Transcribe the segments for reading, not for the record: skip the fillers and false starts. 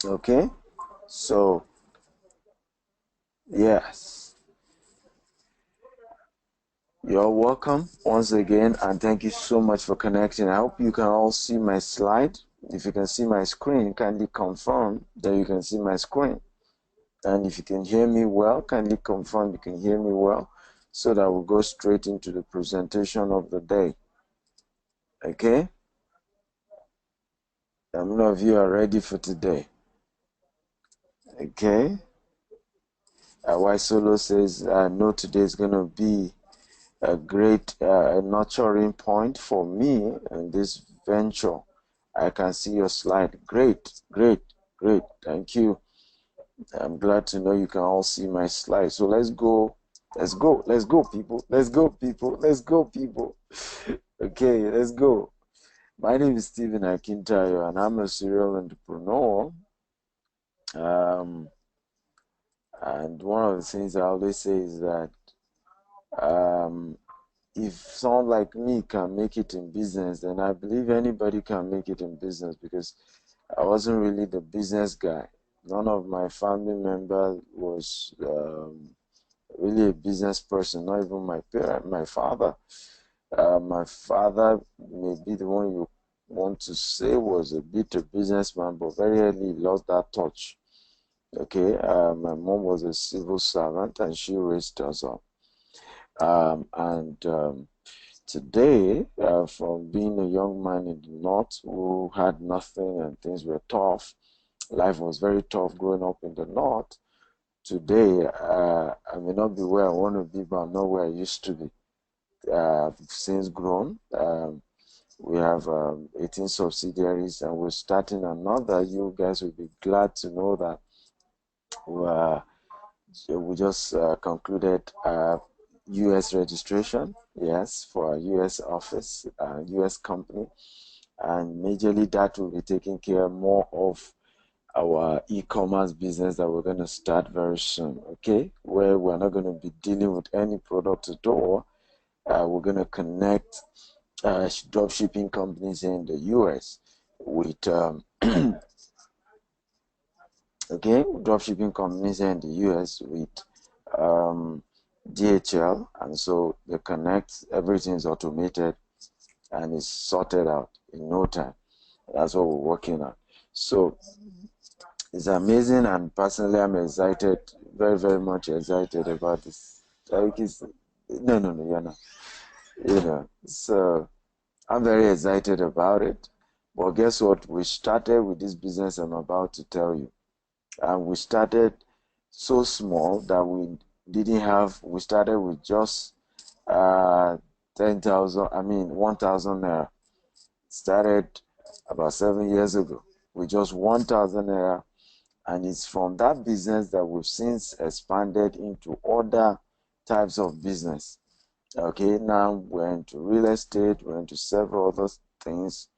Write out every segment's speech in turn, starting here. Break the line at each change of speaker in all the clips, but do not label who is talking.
Okay, so yes, you're welcome once again, and thank you so much for connecting. I hope you can all see my slide. If you can see my screen, kindly confirm that you can see my screen. And if you can hear me well, kindly confirm you can hear me well, so that we'll go straight into the presentation of the day. Okay? How many of you are ready for today? Okay? Y Solo says, I know today is going to be a great nurturing point for me in this venture. I can see your slide. Great, great, great. Thank you. I'm glad to know you can all see my slide. So let's go. Let's go. Let's go, people. Let's go, people. Let's go, people. Okay, let's go. My name is Stephen Akintayo, and I'm a serial entrepreneur. Um, and one of the things I always say is that um, if someone like me can make it in business, then I believe anybody can make it in business, because I wasn't really the business guy. None of my family members was really a business person, not even my parent, my father. My father may be the one you want to say was a bit a businessman, but very early lost that touch. Okay, my mom was a civil servant and she raised us up. And today, from being a young man in the north who had nothing and things were tough, life was very tough growing up in the north. Today, I may not be where I want to be, but I'm not where I used to be. Since grown, we have 18 subsidiaries, and we're starting another. You guys will be glad to know that we just concluded US registration, yes, for a US office, US company, and majorly that will be taking care more of our e-commerce business that we're going to start very soon, okay, where we're not going to be dealing with any product at all. We're going to connect drop shipping companies in the US with okay, drop shipping companies in the US with um, DHL, and so they connect, everything is automated and it's sorted out in no time. That's what we're working on. So it's amazing, and personally I'm excited, very, very much excited about this. Like no, you're not. So I'm very excited about it. But guess what? We started with this business I'm about to tell you. And we started so small that we started with just uh 10,000, 1,000 naira. Started about 7 years ago with just 1,000 naira. And it's from that business that we've since expanded into other types of business. Okay, now we're into real estate, we're into several other things.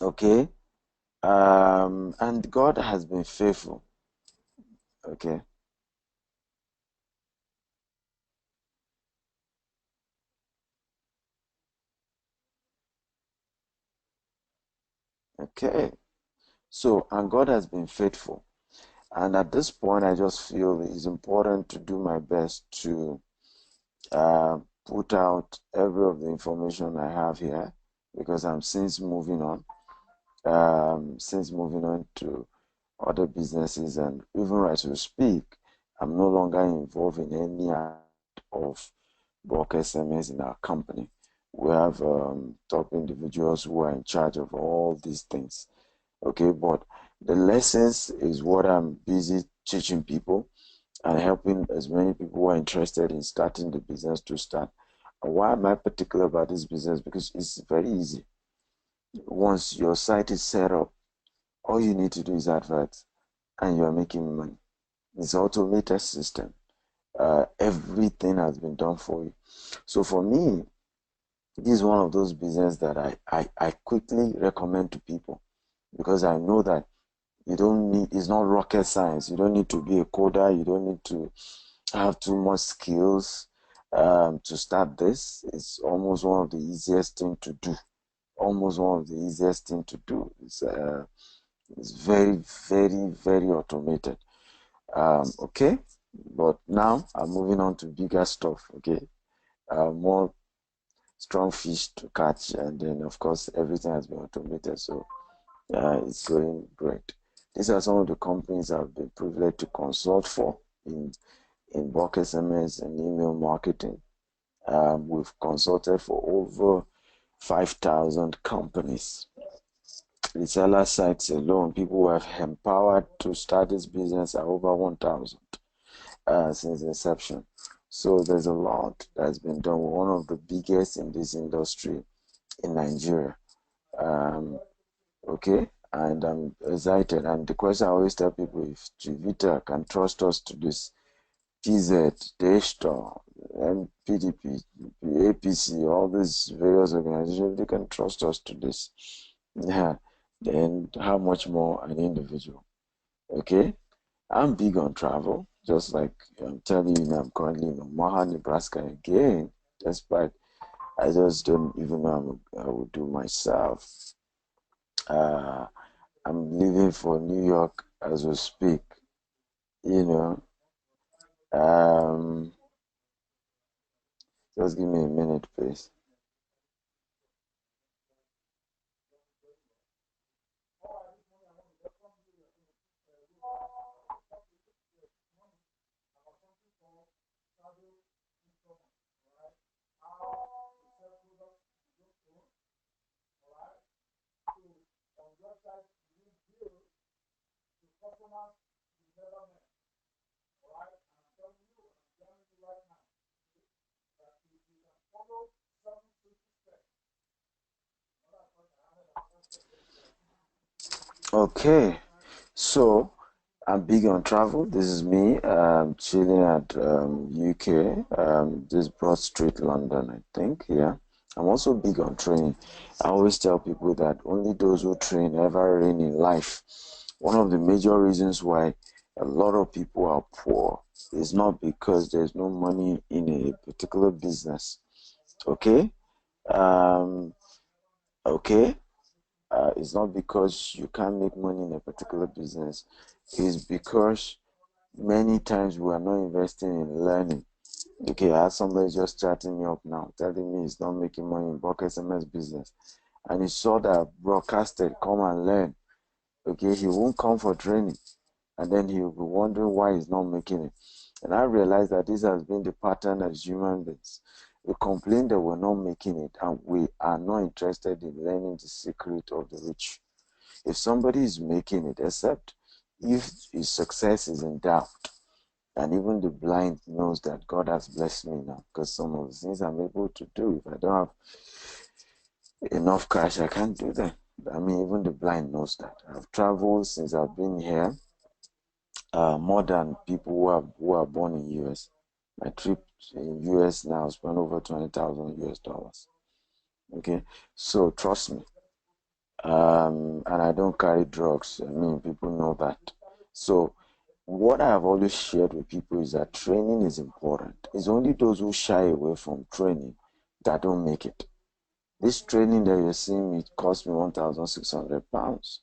Okay, and God has been faithful. Okay, okay. So, and God has been faithful. And at this point, I just feel it's important to do my best to put out every of the information I have here, because I'm since moving on to other businesses, and even as we speak, I'm no longer involved in any act of bulk SMS in our company. We have top individuals who are in charge of all these things. Okay, but the lessons is what I'm busy teaching people and helping as many people who are interested in starting the business to start. And why am I particular about this business? Because it's very easy. Once your site is set up, all you need to do is advert and you're making money. It's an automated system. Everything has been done for you. So for me, this is one of those business that I quickly recommend to people, because I know that you don't need, it's not rocket science. You don't need to be a coder. You don't need to have too much skills to start this. It's almost one of the easiest thing to do. Almost one of the easiest thing to do. It's It's very, very, very automated. Okay, but now I'm moving on to bigger stuff. Okay, more strong fish to catch, and then of course everything has been automated, so it's going great. These are some of the companies I've been privileged to consult for in bulk SMS and email marketing. We've consulted for over 5,000 companies. Reseller sites alone, people who have empowered to start this business are over 1,000 since inception. So there's a lot that's been done. We're one of the biggest in this industry in Nigeria. Um, okay, and I'm excited. And the question I always tell people, if Trivita can trust us to this, PZ, Daystar, MPDP, APC, all these various organizations, they can trust us to this. Yeah, then how much more an individual? Okay, I'm big on travel, just like I'm telling you now, I'm currently in Omaha, Nebraska again, despite I just don't even know I will do myself. Uh, I'm leaving for New York as we speak, you know. Um, just give me a minute, please. Okay, so I'm big on travel. This is me chilling at UK, this Broad Street, London, I think. Yeah. I'm also big on training. I always tell people that only those who train ever reign in life. One of the major reasons why a lot of people are poor is not because there's no money in a particular business. Okay? Um, okay? It's not because you can't make money in a particular business. It's because many times we are not investing in learning. Okay, I had somebody just chatting me up now, telling me he's not making money in Bulk SMS business. And he saw that broadcasted, come and learn. Okay, he won't come for training. And then he'll be wondering why he's not making it. And I realized that this has been the pattern as human beings. We complain that we're not making it, and we are not interested in learning the secret of the rich. If somebody is making it, except if his success is in doubt, and even the blind knows that God has blessed me now, because some of the things I'm able to do, if I don't have enough cash, I can't do them. I mean, even the blind knows that. I've traveled since I've been here, more than people who are born in US. My trip in US now spent over 20,000 US dollars. Okay, so trust me. And I don't carry drugs. I mean, people know that. So what I have always shared with people is that training is important. It's only those who shy away from training that don't make it. This training that you're seeing me cost me £1,600.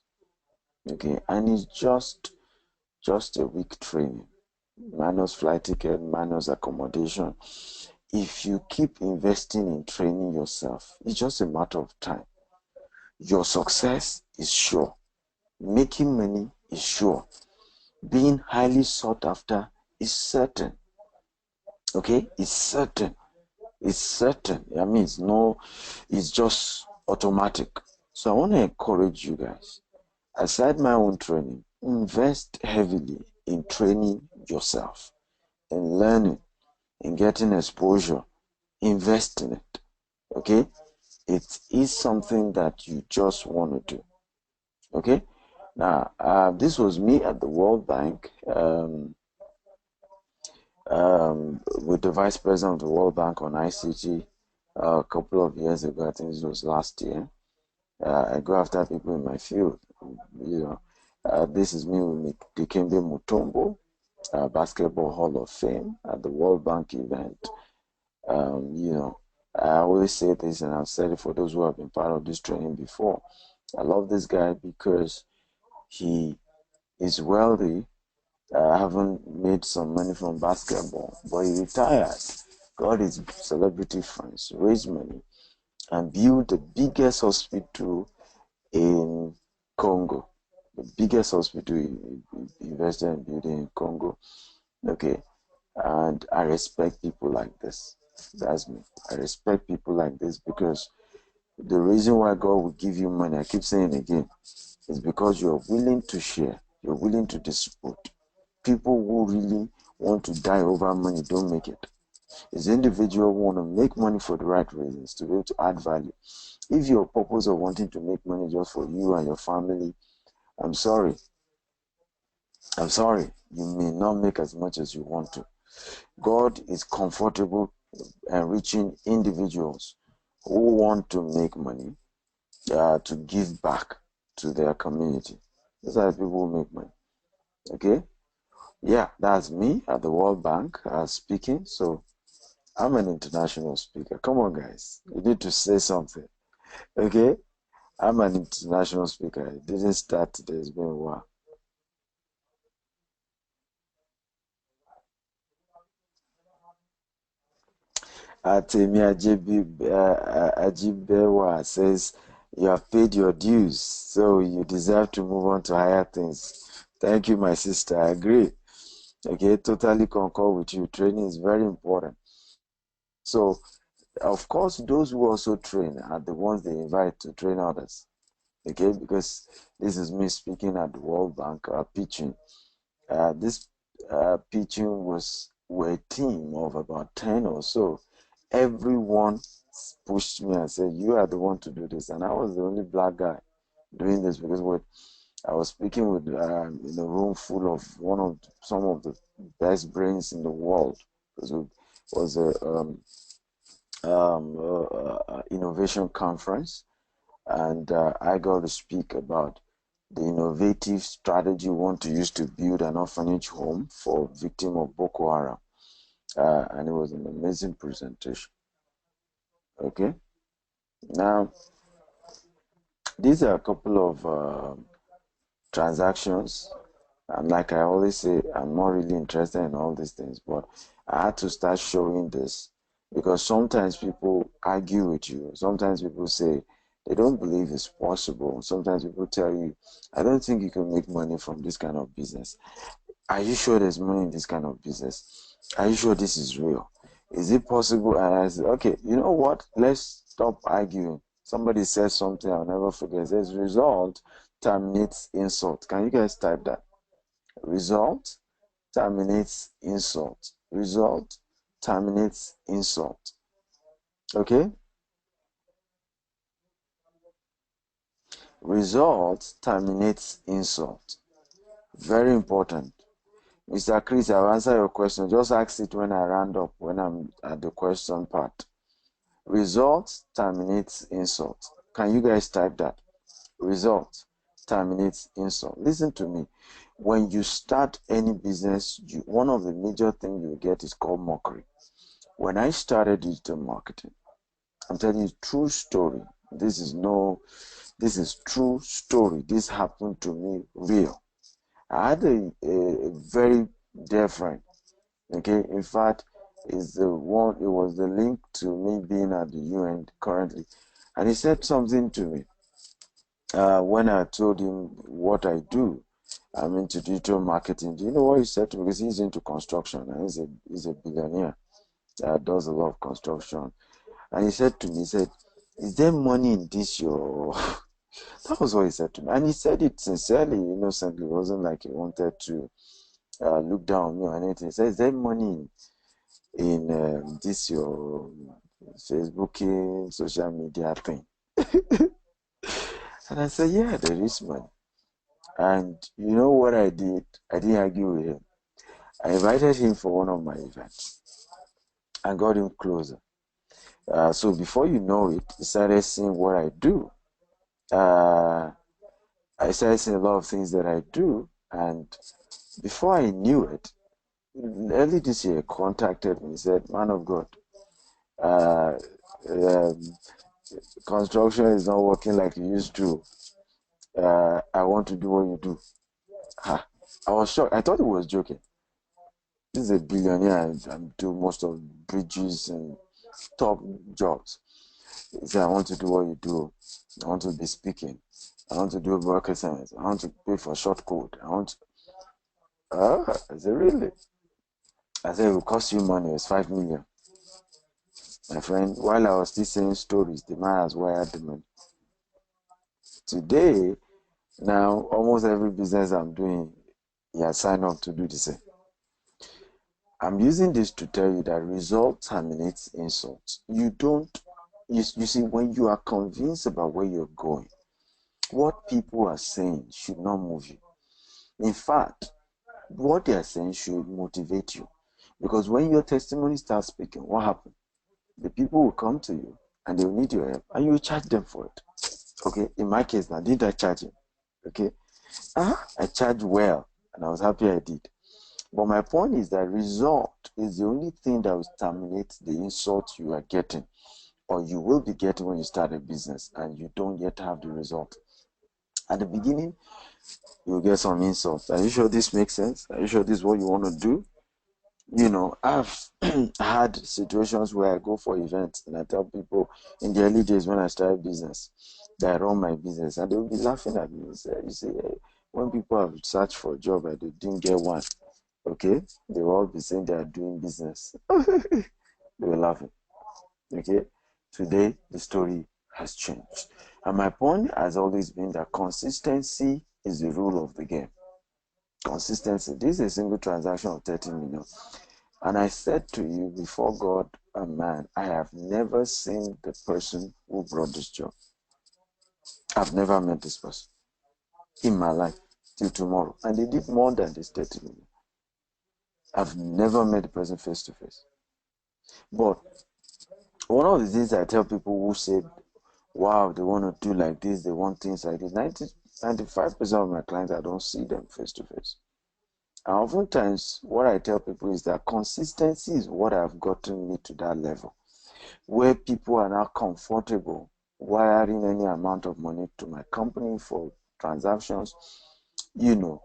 Okay, and it's just a week training, minus flight ticket, minus accommodation. If you keep investing in training yourself, it's just a matter of time. Your success is sure. Making money is sure. Being highly sought after is certain. Okay, it's certain. It's certain. I mean, it's just automatic. So I want to encourage you guys. Aside my own training, invest heavily in training yourself, in learning, in getting exposure. Invest in it. Okay, it is something that you just want to do. Okay, now this was me at the World Bank. With the vice president of the World Bank on ICT a couple of years ago. I think this was last year. I go after people in my field. You know, this is me with Dikembe Mutombo, Basketball Hall of Fame at the World Bank event. You know, I always say this, and I've said it for those who have been part of this training before. I love this guy because he is wealthy, haven't made some money from basketball, but he retired, got his celebrity friends, raised money, and built the biggest hospital in Congo. The biggest hospital he invested in building in Congo. Okay. And I respect people like this. That's me. I respect people like this because the reason why God will give you money, I keep saying again, is because you're willing to share, you're willing to distribute. People who really want to die over money don't make it. It's individual who want to make money for the right reasons, to be able to add value. If your purpose of wanting to make money just for you and your family, I'm sorry. I'm sorry. You may not make as much as you want to. God is comfortable enriching individuals who want to make money, to give back to their community. Those are the people who make money. Okay? Yeah, that's me at the World Bank speaking. So I'm an international speaker. Come on, guys. You need to say something. Okay? I'm an international speaker. It didn't start today. It's been a while. Atemi Ajibewa says, you have paid your dues, so you deserve to move on to higher things. Thank you, my sister. I agree. Okay, totally concur with you. Training is very important. So, of course, those who also train are the ones they invite to train others. Okay, because this is me speaking at the World Bank, pitching. This pitching was a team of about 10 or so. Everyone pushed me and said, you are the one to do this. And I was the only black guy doing this because I was speaking with in a room full of some of the best brains in the world. It was a innovation conference, and I got to speak about the innovative strategy we want to use to build an orphanage home for victims of Boko Haram. And it was an amazing presentation. Okay. Now, these are a couple of transactions. And like I always say, I'm not really interested in all these things, but I had to start showing this because sometimes people argue with you. Sometimes people say they don't believe it's possible. Sometimes people tell you, I don't think you can make money from this kind of business. Are you sure there's money in this kind of business? Are you sure this is real? Is it possible? And I said, okay, you know what? Let's stop arguing. Somebody says something I'll never forget. It says, result terminates insult. Can you guys type that? Result terminates insult. Result terminates insult. Okay? Result terminates insult. Very important. Mr. Chris, I'll answer your question. Just ask it when I round up, when I'm at the question part. Result terminates insult. Can you guys type that? Result terminates insult. Listen to me. When you start any business, one of the major things you get is called mockery. When I started digital marketing, I'm telling you true story. This is true story. This happened to me real. I had a very dear friend. Okay, in fact, it was the link to me being at the UN currently. And he said something to me when I told him what I do. I'm into digital marketing. Do you know what he said to me? Because he's into construction and he's a billionaire that does a lot of construction. And he said to me, he said, is there money in this your that was what he said to me. And he said it sincerely, innocently. It wasn't like he wanted to look down on me or anything. He said, is there money in this your Facebooking social media thing? And I said, yeah, there is money. And you know what I did? I didn't argue with him. I invited him for one of my events and got him closer. So before you know it, he started seeing what I do. I started seeing a lot of things that I do. And before I knew it, early this year, he contacted me. He said, man of God, uh, um, construction is not working like it used to. I want to do what you do. Ha. I was shocked. I thought he was joking. This is a billionaire and do most of bridges and top jobs. He said, I want to do what you do. I want to be speaking. I want to do Bulk SMS. I want to pay for short code. I want to... I said, really? I said, it will cost you money. It's 5 million. My friend, while I was still saying stories, the man has wired the money. Today, now, almost every business I'm doing, he has signed up to do the same. I'm using this to tell you that result terminates insults. You see, when you are convinced about where you're going, what people are saying should not move you. In fact, what they are saying should motivate you. Because when your testimony starts speaking, what happens? The people will come to you and they will need your help and you will charge them for it. Okay, in my case now, didn't I charge him? Okay, I charged well and I was happy I did. But my point is that result is the only thing that will terminate the insult you are getting or you will be getting when you start a business and you don't yet have the result. At the beginning, you'll get some insults. Are you sure this makes sense? Are you sure this is what you want to do? You know, I've had situations where I go for events and I tell people in the early days when I started business that I run my business and they will be laughing at me. You say, hey, when people have searched for a job and they didn't get one, okay, they will all be saying they are doing business. They were laughing. Okay, today the story has changed. And my point has always been that consistency is the rule of the game. Consistency. This is a single transaction of 30 million. And I said to you before God and man, I have never seen the person who brought this job. I've never met this person in my life till tomorrow. And they did more than this 30 million. I've never met the person face to face. But one of the things I tell people who said, wow, they want to do like this, they want things like this, 95% of my clients, I don't see them face to face. And oftentimes, what I tell people is that consistency is what have gotten me to that level, where people are now comfortable wiring any amount of money to my company for transactions. You know,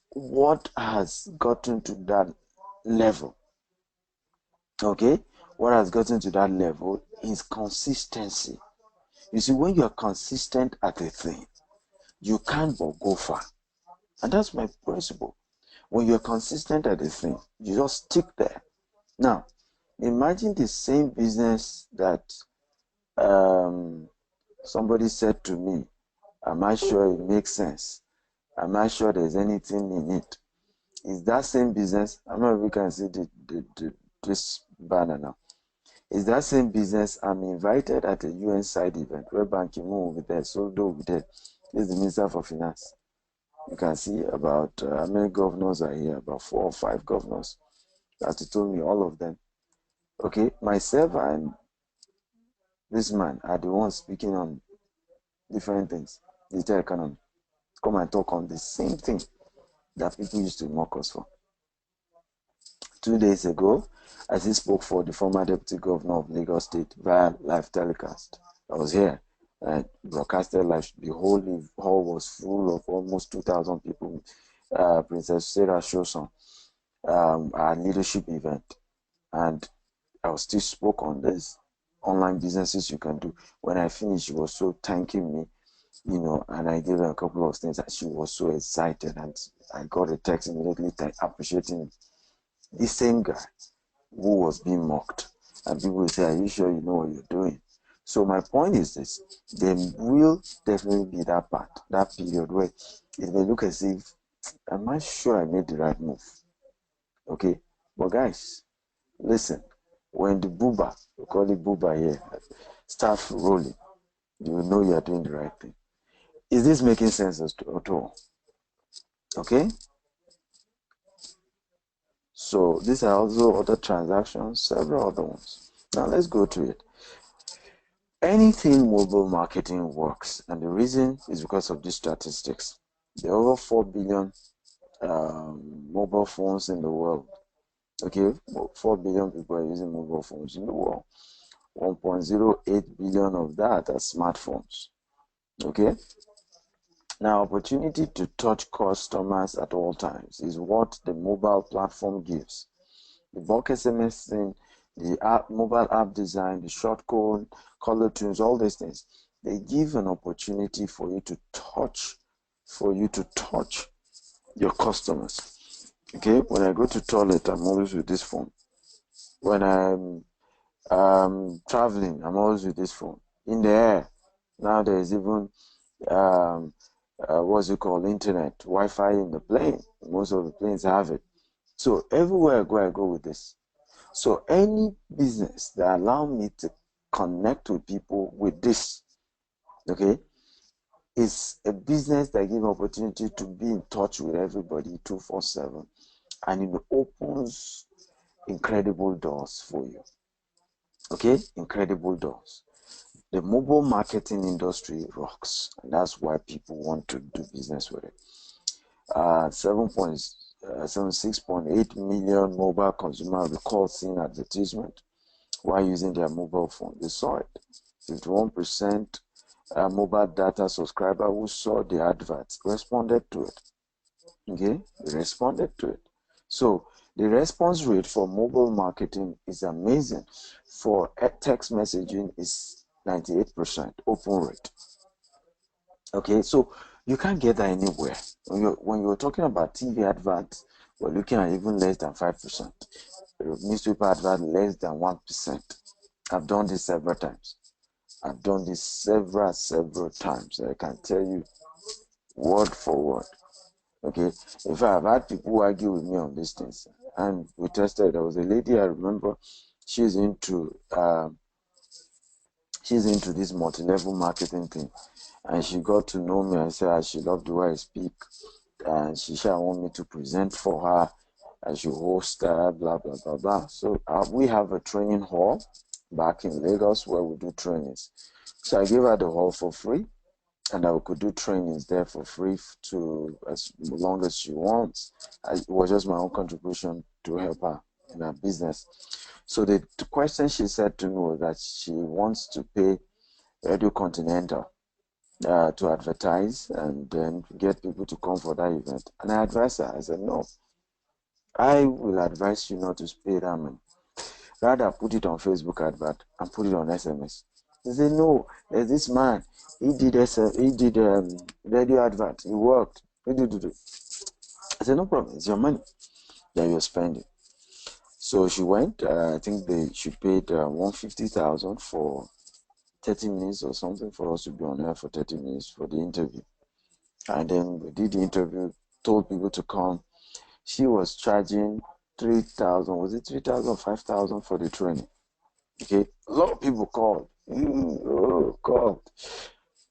what has gotten to that level, okay? What has gotten to that level is consistency. You see, when you are consistent at a thing, you can't but go far. And that's my principle. When you're consistent at a thing, you just stick there. Now, imagine the same business that somebody said to me, am I sure it makes sense? Am I sure there's anything in it? Is that same business? I don't know if you can see this banner now. Is that same business? I'm invited at a UN side event where Ban Ki-moon will be there, Soldo will be there. This is the Minister for Finance. You can see about how many governors are here, about 4 or 5 governors. That he told me, all of them. Okay, myself and this man are the ones speaking on different things, digital economy. Come and talk on the same thing that people used to mock us for. 2 days ago, I still spoke for the former deputy governor of Lagos State via live telecast. I was here and broadcasted live. The whole hall was full of almost 2,000 people. Princess Sarah Shoson, our leadership event, and I was still spoke on this online businesses you can do. When I finished, she was so thanking me, you know, and I gave her a couple of things, and she was so excited, and I got a text immediately appreciating it. The same guy who was being mocked, and people will say, are you sure you know what you're doing? So my point is this: there will definitely be that part, that period where it may look as if, am I sure I made the right move? Okay, but guys, listen, when the booba, we call it booba here, starts rolling, you will know you are doing the right thing. Is this making sense at all? Okay, so these are also other transactions, several other ones. Now let's go to it. Anything mobile marketing works, and the reason is because of these statistics. There are over 4 billion mobile phones in the world. Okay, 4 billion people are using mobile phones in the world. 1.08 billion of that are smartphones. Okay. Now, opportunity to touch customers at all times is what the mobile platform gives. The bulk SMS thing, the app, mobile app design, the short code, color tunes, all these things, they give an opportunity for you to touch, your customers. Okay, when I go to toilet, I'm always with this phone. When I'm traveling, I'm always with this phone. In the air, now there's even um, what's it called, internet, Wi-Fi in the plane. Most of the planes have it. So everywhere I go with this. So any business that allow me to connect with people with this, okay, is a business that gives opportunity to be in touch with everybody 247, and it opens incredible doors for you. Okay, incredible doors. The mobile marketing industry rocks, and that's why people want to do business with it. 76.8 million mobile consumers recall seeing advertisement while using their mobile phone. They saw it. 51% mobile data subscriber who saw the adverts responded to it. Okay, they responded to it. So the response rate for mobile marketing is amazing. For text messaging is 98% open rate. Okay, so you can't get that anywhere. When you're talking about TV adverts, we're looking at even less than 5%. Newspaper advert less than 1%. I've done this several times. I've done this several times. I can tell you word for word. Okay, in fact, I've had people argue with me on these things, and we tested. There was a lady I remember. She's into this multi-level marketing thing, and she got to know me and said she loved the way I speak, and she shall want me to present for her. I should host her, blah blah blah blah. So we have a training hall back in Lagos where we do trainings. So I gave her the hall for free, and I could do trainings there for free to as long as she wants. It was just my own contribution to help her in her business. So the question she said to me was that she wants to pay Radio Continental to advertise and then get people to come for that event. And I advised her, I said, no, I will advise you not to pay that money. Rather put it on Facebook advert and put it on SMS. They say, no, there's this man. He did radio advert. He worked. I said, no problem. It's your money that you're spending. So she went. I think she paid 150,000 for 30 minutes or something for us to be on air for 30 minutes for the interview. And then we did the interview, told people to come. She was charging 3,000. Was it 3,000, 5,000 for the training? Okay, a lot of people called. Oh God.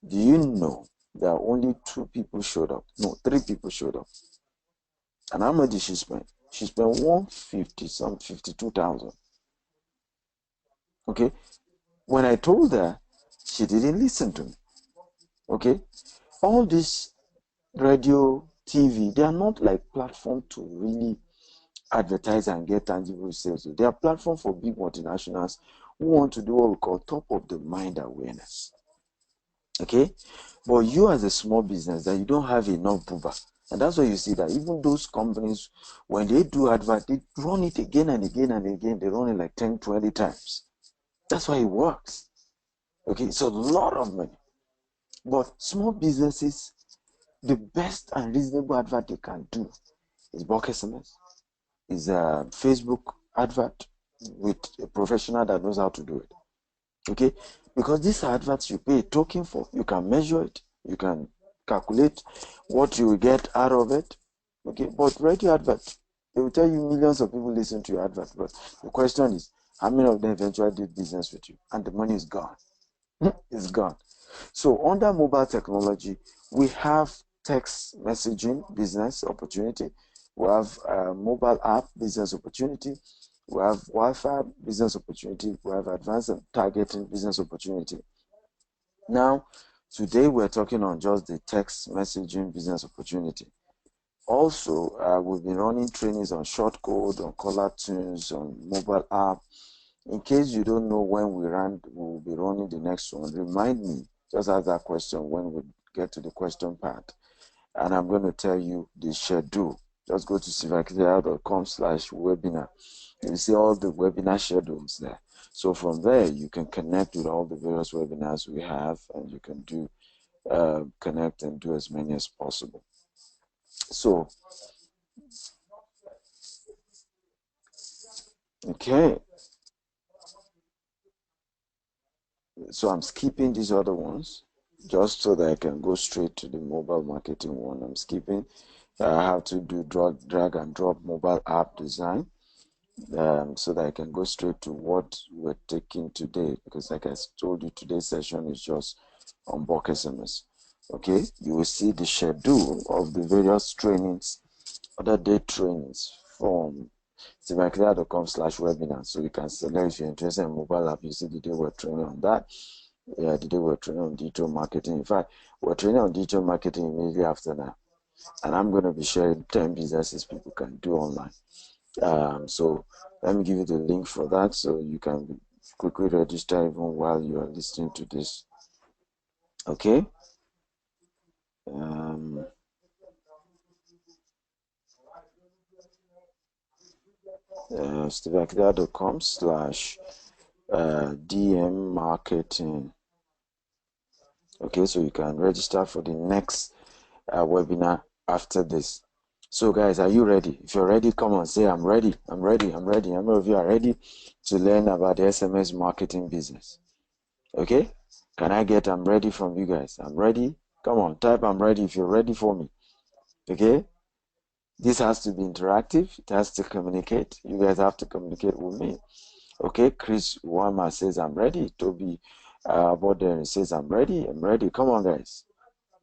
Do you know that only 2 people showed up? No, 3 people showed up. And how much did she spend? She spent 150, some 52,000. Okay, when I told her, she didn't listen to me. Okay, all this radio, TV, they are not like platform to really advertise and get tangible sales. They are platform for big multinationals who want to do what we call top of the mind awareness. Okay, but you as a small business that you don't have enough booba, and that's why you see that even those companies, when they do advert, they run it again and again and again. They run it like 10, 20 times. That's why it works. Okay, it's a lot of money. But small businesses, the best and reasonable advert they can do is bulk SMS, is a Facebook advert with a professional that knows how to do it. Okay, because these are adverts you pay a token for. You can measure it, you can calculate what you will get out of it. Okay, but radio advert, they will tell you millions of people listen to your advert, but the question is, how many of them eventually did business with you? And the money is gone. It's gone. So under mobile technology, we have text messaging business opportunity. We have mobile app business opportunity. We have Wi-Fi business opportunity. We have advanced targeting business opportunity. Now, today we're talking on just the text messaging business opportunity. Also, we've been running trainings on short code, on color tunes, on mobile app. In case you don't know when we'll be running the next one, remind me Just ask that question when we get to the question part. And I'm going to tell you the schedule. Just go to sivakidea.com/webinar. You see all the webinar schedules there. So from there, you can connect with all the various webinars we have, and you can do connect and do as many as possible. So, okay. So I'm skipping these other ones just so that I can go straight to the mobile marketing one. I'm skipping. I have to do drag and drop mobile app design. So that I can go straight to what we're taking today, because like I told you, today's session is just on Bulk SMS. Okay, you will see the schedule of the various trainings, other day trainings from sivakidea.com/webinar. So you can select if you're interested in mobile app. You see the day we're training on that. Yeah, the day we're training on digital marketing. In fact, we're training on digital marketing immediately after now, and I'm going to be sharing 10 businesses people can do online. So let me give you the link for that so you can quickly register even while you are listening to this. Okay. SteveAkida.com/DM marketing. Okay, so you can register for the next webinar after this. So guys, are you ready? If you're ready, come on, say I'm ready. I'm ready. I'm ready. How many of you are ready to learn about the SMS marketing business? Okay, can I get I'm ready from you guys? I'm ready. Come on, type I'm ready if you're ready for me. Okay, this has to be interactive. It has to communicate. You guys have to communicate with me. Okay, Chris Wama says I'm ready. Toby Boden says I'm ready. I'm ready. Come on, guys.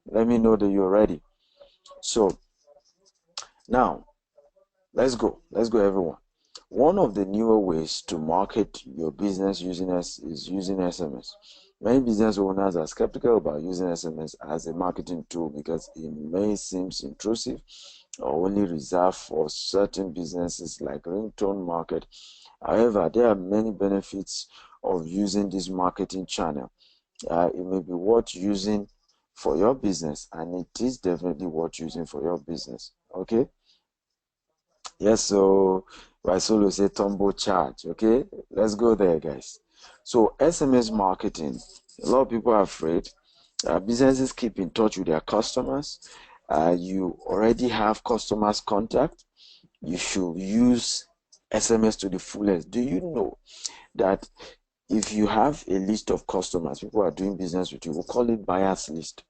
Let me know that you're ready. So now let's go. Let's go, everyone. One of the newer ways to market your business is using SMS. Many business owners are skeptical about using SMS as a marketing tool because it may seem intrusive or only reserved for certain businesses like ringtone market. However, there are many benefits of using this marketing channel. It may be worth using for your business, and it is definitely worth using for your business. Okay. Yes, so Solo say Tombo charge. Okay, let's go there, guys. So SMS marketing, a lot of people are afraid. Businesses keep in touch with their customers. You already have customers' contact. You should use SMS to the fullest. Do you know that if you have a list of customers, people are doing business with you, we'll call it buyers list,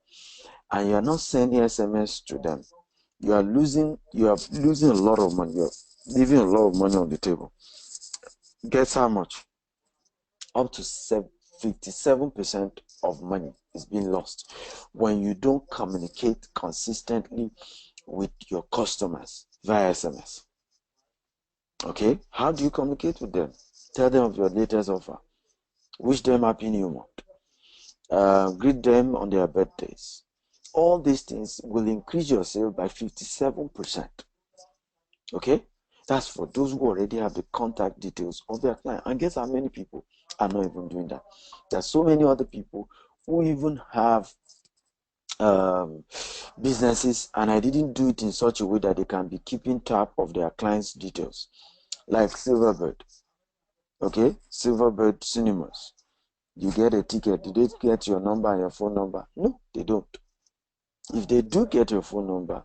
and you're not sending SMS to them, you are losing a lot of money. You're leaving a lot of money on the table. Guess how much? Up to 57% of money is being lost when you don't communicate consistently with your customers via SMS. Okay, how do you communicate with them? Tell them of your latest offer, wish them happy new month, greet them on their birthdays. All these things will increase your sale by 57%. Okay, that's for those who already have the contact details of their client. And guess how many people are not even doing that? There's so many other people who even have businesses, and I didn't do it in such a way that they can be keeping tab of their clients' details, like Silverbird. Okay, Silverbird Cinemas. You get a ticket. Do they get your number and your phone number? No, they don't. If they do get your phone number,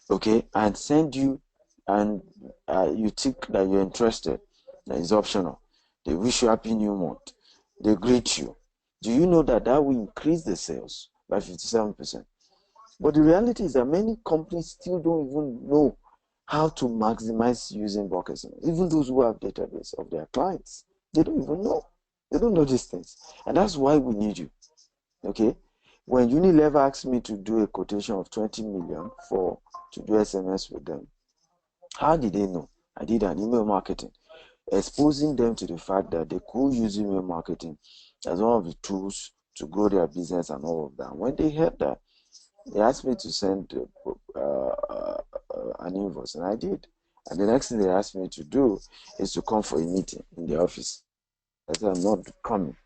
okay, and send you, and you think that you're interested, that is optional, they wish you happy new month, they greet you, do you know that that will increase the sales by 57%? But the reality is that many companies still don't even know how to maximize using bulk SMS. Even those who have database of their clients, they don't even know. They don't know these things, and that's why we need you. Okay, when Unilever asked me to do a quotation of 20 million to do SMS with them, how did they know? I did an email marketing, exposing them to the fact that they could use email marketing as one of the tools to grow their business and all of that. When they heard that, they asked me to send an invoice, and I did. And the next thing they asked me to do is to come for a meeting in the office. I said, I'm not coming.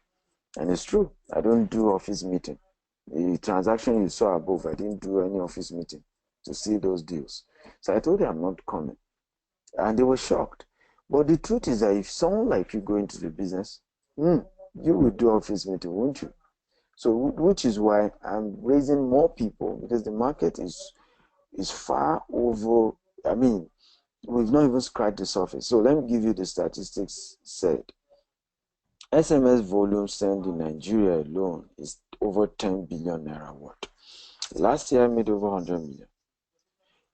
And it's true, I don't do office meeting. The transaction you saw above, I didn't do any office meeting to see those deals. So I told them I'm not coming. And they were shocked. But the truth is that if someone like you go into the business, you will do office meeting, won't you? So, which is why I'm raising more people, because the market is far over. I mean, we've not even scratched the surface. So let me give you the statistics said. SMS volume sent in Nigeria alone is over 10 billion naira worth. Last year I made over 100 million.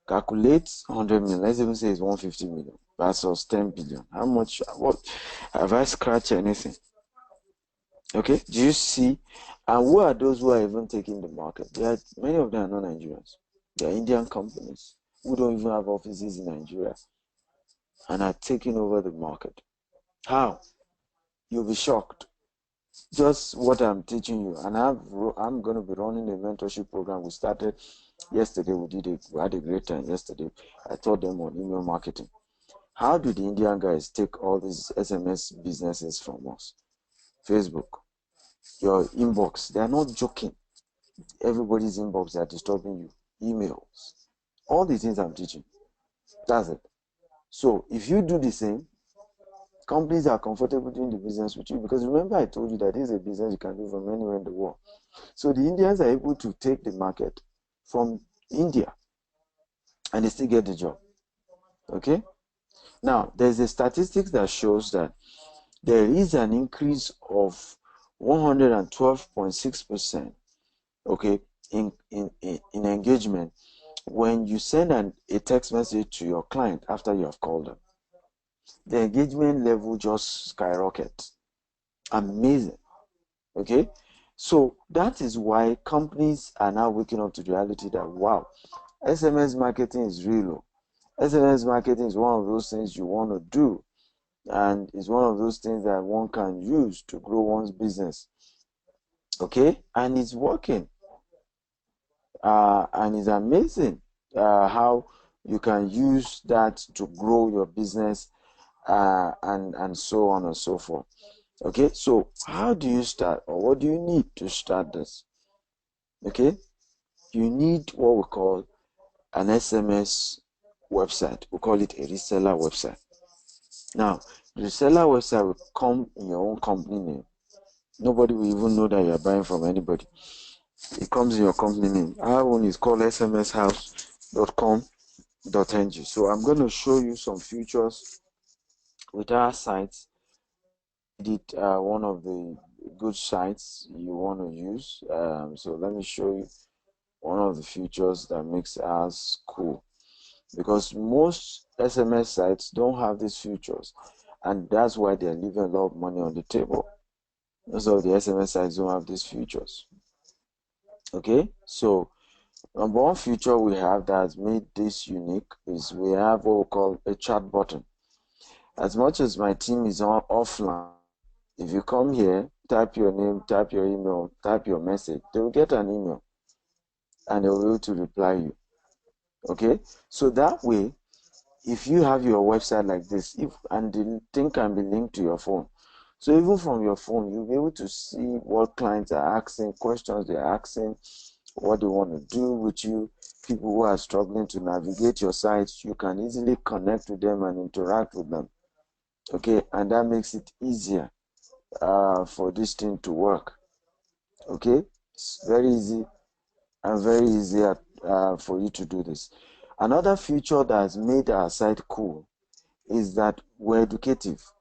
Calculate 100 million, let's even say it's 150 million versus 10 billion. How much, what, have I scratched anything? Okay, do you see? And who are those who are even taking the market? Many of them are not Nigerians. They are Indian companies who don't even have offices in Nigeria and are taking over the market. How? You'll be shocked. Just what I'm teaching you, and I'm going to be running a mentorship program. We started yesterday. We had a great time yesterday. I taught them on email marketing. How do the Indian guys take all these SMS businesses from us? Facebook, your inbox. They are not joking. Everybody's inbox, they are disturbing you. Emails, all the things I'm teaching. That's it. So if you do the same, companies are comfortable doing the business with you, because remember I told you that this is a business you can do from anywhere in the world. So the Indians are able to take the market from India and they still get the job. Okay? Now, there's a statistics that shows that there is an increase of 112.6%, okay, in engagement when you send a text message to your client after you have called them. The engagement level just skyrockets. Amazing. Okay, so that is why companies are now waking up to the reality that, wow, SMS marketing is real. SMS marketing is one of those things you want to do, and it's one of those things that one can use to grow one's business. Okay, and it's working, and it's amazing how you can use that to grow your business, and so on and so forth. Okay, so how do you start, or what do you need to start this? Okay, you need what we call an SMS website. We call it a reseller website. Now, the reseller website will come in your own company name. Nobody will even know that you're buying from anybody. It comes in your company name. Our one is called smshouse.com.ng. So I'm going to show you some features with our sites. Edit one of the good sites you want to use. So let me show you one of the features that makes us cool, because most SMS sites don't have these features, and that's why they're leaving a lot of money on the table. Most of the SMS sites don't have these features. Okay, so number one feature we have that has made this unique is we have what we call a chat button. As much as my team is offline, if you come here, type your name, type your email, type your message, they will get an email and they will be able to reply you. Okay, so that way, if you have your website like this, and the thing can be linked to your phone, so even from your phone, you'll be able to see what clients are asking, questions they're asking, what they want to do with you. People who are struggling to navigate your sites, you can easily connect with them and interact with them. Okay, and that makes it easier for this thing to work. Okay, it's very easy and very easy for you to do this. Another feature that has made our site cool is that we're educative.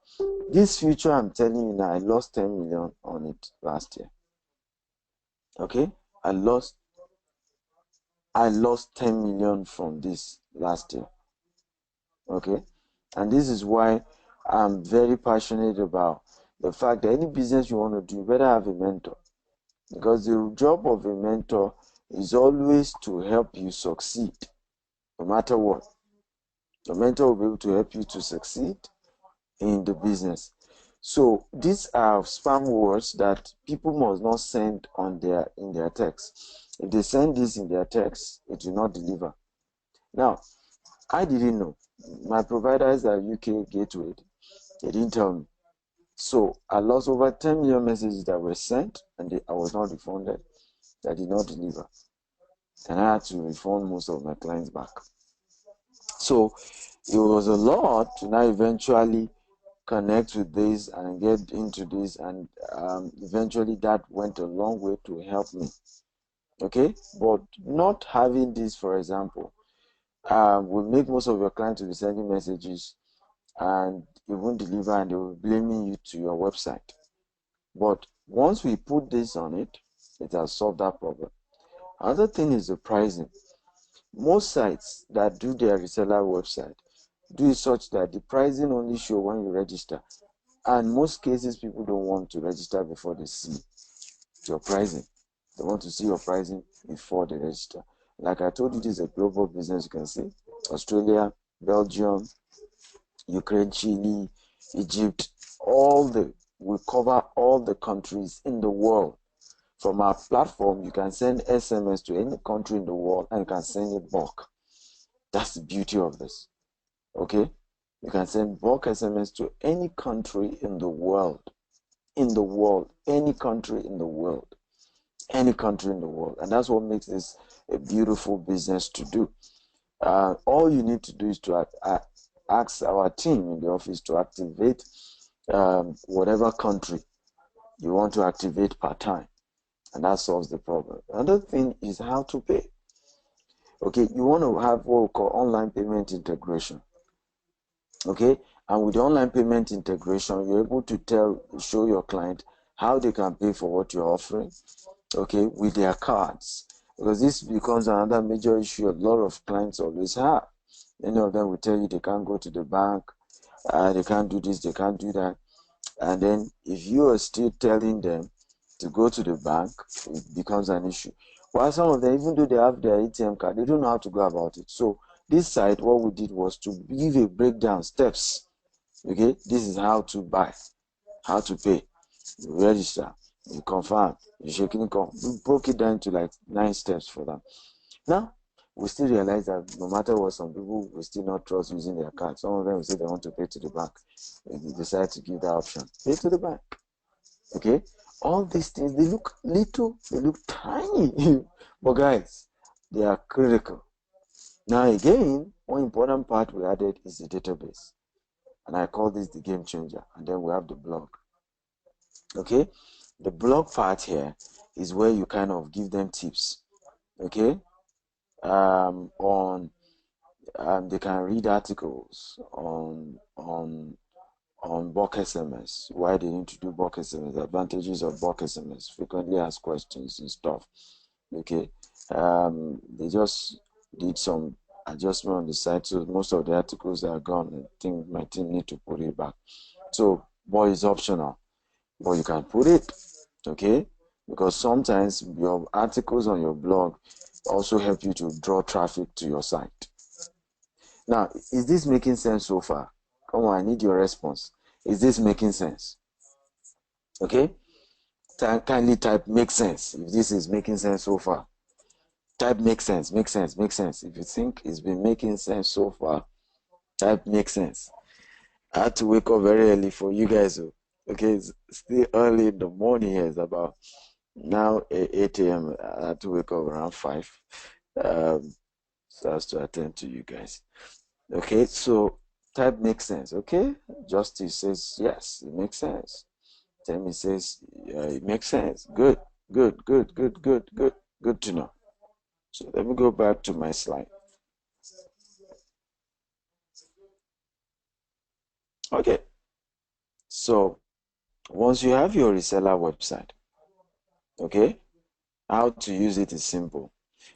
This feature, I'm telling you now, I lost 10 million on it last year. Okay, I lost 10 million from this last year. Okay, and this is why I'm very passionate about the fact that any business you want to do, you better have a mentor, because the job of a mentor is always to help you succeed, no matter what. The mentor will be able to help you to succeed in the business. So these are spam words that people must not send in their text. If they send this in their text, it will not deliver. Now, I didn't know. My providers are UK Gateway. They didn't tell me. So I lost over 10 million messages that were sent, and I was not refunded. that did not deliver. And I had to refund most of my clients back. So it was a lot to now eventually connect with this and get into this, and eventually that went a long way to help me. Okay, but not having this, for example, will make most of your clients to be sending messages and you won't deliver, and they will be blaming you to your website. But once we put this on it, it has solved that problem. Another thing is the pricing. Most sites that do their reseller website do it such that the pricing only show when you register. And most cases, people don't want to register before they see your pricing. They want to see your pricing before they register. Like I told you, this is a global business. You can see Australia, Belgium, Ukraine, Chile, Egypt, we cover all the countries in the world. From our platform, you can send SMS to any country in the world and you can send it bulk. That's the beauty of this. Okay? You can send bulk SMS to any country in the world. Any country in the world. Any country in the world. And that's what makes this a beautiful business to do. All you need to do is to ask our team in the office to activate whatever country you want to activate per time. And that solves the problem. Another thing is how to pay. Okay, you want to have what we call online payment integration. Okay, and with the online payment integration, you're able to show your client how they can pay for what you're offering, okay, with their cards. Because this becomes another major issue a lot of clients always have. Many of them will tell you they can't go to the bank, they can't do this, they can't do that. And then if you are still telling them to go to the bank, it becomes an issue. While some of them, even though they have their ATM card, they don't know how to go about it. So this site, what we did was to give a breakdown, steps. Okay, this is how to buy, how to pay, you register, you confirm, you shaking income. We broke it down to like 9 steps for them. Now, we still realize that no matter what, some people will still not trust using their card. Some of them will say they want to pay to the bank. They decide to give that option. Pay to the bank. Okay? All these things, they look little, they look tiny. But guys, they are critical. Now again, one important part we added is the database. And I call this the game changer. And then we have the blog. Okay? The blog part here is where you kind of give them tips. Okay? They can read articles on bulk SMS, why they need to do bulk SMS, advantages of bulk SMS, frequently asked questions and stuff. Okay, they just did some adjustment on the site, so most of the articles are gone. I think my team need to put it back. So, but it's optional, but you can put it, okay, because sometimes your articles on your blog also help you to draw traffic to your site. Now, is this making sense so far? Come on, I need your response. Is this making sense? Okay? Kindly type "makes sense" if this is making sense so far. Type "makes sense," "makes sense," "makes sense." If you think it's been making sense so far, type "makes sense." I had to wake up very early for you guys. Okay, it's still early in the morning here. It's about now 8 a.m. I had to wake up around 5 so as to attend to you guys. Okay, so type "makes sense." Okay, Justice says yes, it makes sense. Tammy says it makes sense. Good, good, good, good, good, good, good to know. So let me go back to my slide. Okay, so once you have your reseller website, okay, how to use it is simple.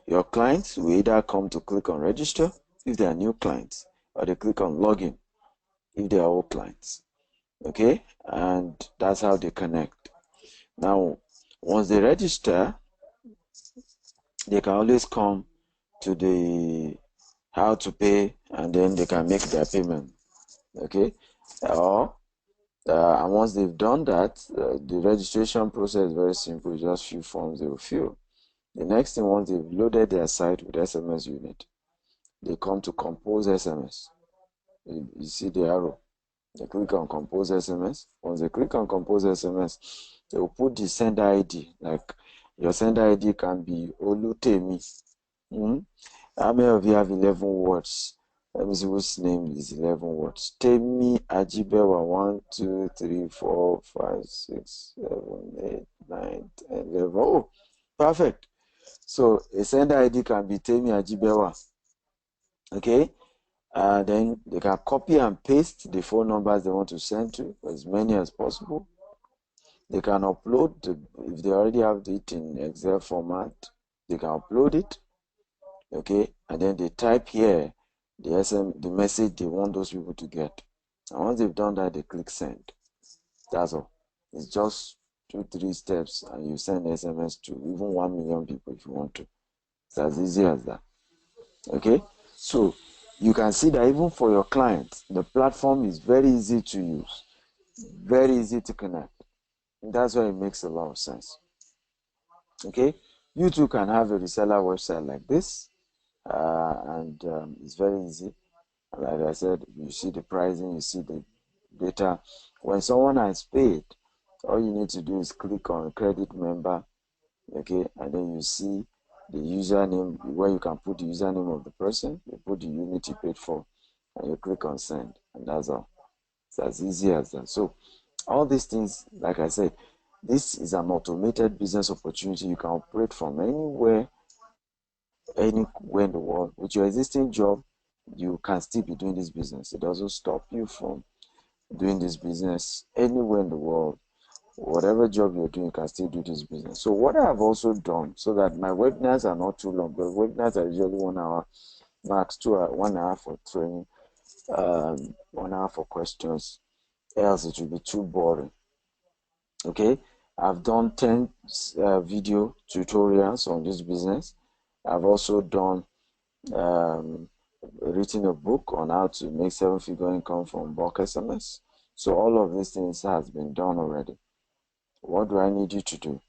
Your clients will either come to click on register if they are new clients, or they click on login if they are old clients. Okay, and that's how they connect. Now, once they register, they can always come to the how to pay, and then they can make their payment. Okay, or and once they've done that, the registration process is very simple. Just few forms they will fill. The next thing, once they've loaded their site with SMS unit, they come to compose SMS. You see the arrow. They click on compose SMS. Once they click on compose SMS, they will put the sender ID. Like Your sender ID can be Olutemi. How many of you have 11 words? Let me see which name is 11 words. Temi Ajibewa 1, 2, 3, 4, 5, 6, 7, 8, 9, 10, 11. Oh, perfect. So a sender ID can be Temi Ajibewa. Okay. Then they can copy and paste the phone numbers they want to send to, as many as possible. They can upload, if they already have it in Excel format, they can upload it. Okay, and then they type here the message they want those people to get. And once they've done that, they click send. That's all. It's just 2-3 steps, and you send SMS to even 1 million people if you want to. It's as easy as that. Okay, so you can see that even for your clients, the platform is very easy to use, very easy to connect. And that's why it makes a lot of sense. Okay, you too can have a reseller website like this, and it's very easy. Like I said, you see the pricing, you see the data. When someone has paid, all you need to do is click on credit member, okay, and then you see the username where you can put the username of the person. You put the unit you paid for, and you click on send, and that's all. It's as easy as that. So all these things, like I said, this is an automated business opportunity. You can operate from anywhere in the world. With your existing job, you can still be doing this business. It doesn't stop you from doing this business anywhere in the world. Whatever job you're doing, you can still do this business. So what I've also done, so that my webinars are not too long, but webinars are usually 1 hour, max 2 hours, 1 hour for training, 1 hour for questions, else it will be too boring. Okay, I've done 10 video tutorials on this business. I've also done written a book on how to make 7-figure income from bulk SMS. So all of these things has been done already. What do I need you to do?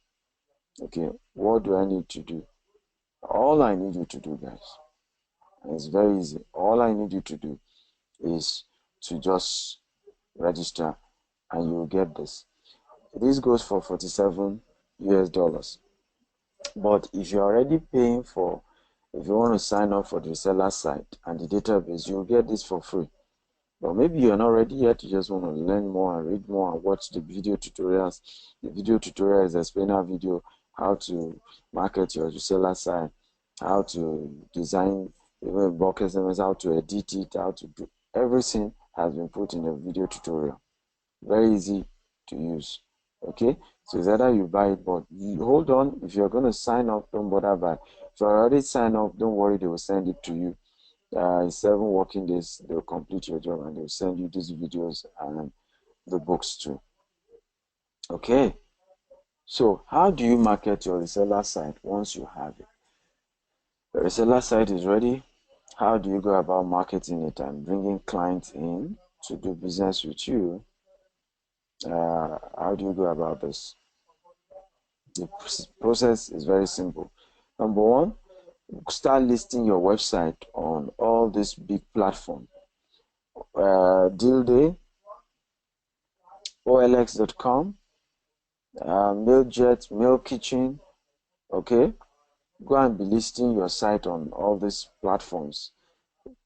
Okay, what do I need to do? All I need you to do, guys, and it's very easy. All I need you to do is to just register, and you will get this. This goes for 47 US dollars. But if you're already paying for, if you want to sign up for the seller site and the database, you'll get this for free. But maybe you're not ready yet, you just want to learn more and read more and watch the video tutorials. The video tutorial is a explainer video, how to market your seller site, how to design even bulk SMS, how to edit it, how to do everything has been put in a video tutorial. Very easy to use. Okay, so it's either you buy it, but you hold on. If you're going to sign up, don't bother buy. If you already signed up, don't worry, they will send it to you. In 7 working days, they'll complete your job and they'll send you these videos and the books too. Okay, so how do you market your reseller site once you have it? The reseller site is ready. How do you go about marketing it and bringing clients in to do business with you? How do you go about this? The process is very simple. Number one, start listing your website on all these big platforms. Deal Day, OLX.com, Mailjet, Mail Kitchen. Okay, go and be listing your site on all these platforms.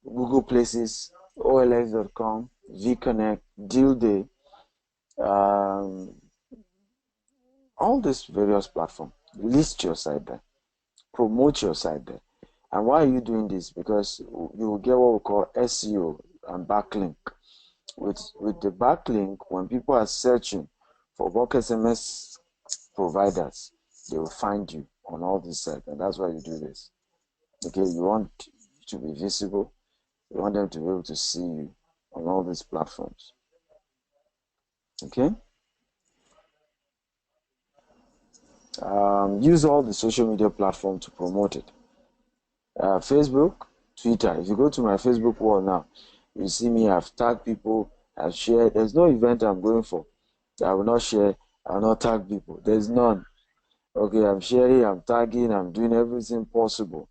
Google Places, OLX.com, VConnect, Deal Day, all these various platforms. List your site there. Promote your site there. And why are you doing this? Because you will get what we call SEO and backlink. With the backlink, when people are searching for bulk SMS providers, they will find you on all these sites, and that's why you do this. Okay, you want to be visible. You want them to be able to see you on all these platforms. Okay. Use all the social media platforms to promote it. Facebook, Twitter. If you go to my Facebook wall now, you see me. I've tagged people. I've shared. There's no event I'm going for that I will not share. I will not tag people. There's none. Okay, I'm sharing. I'm tagging. I'm doing everything possible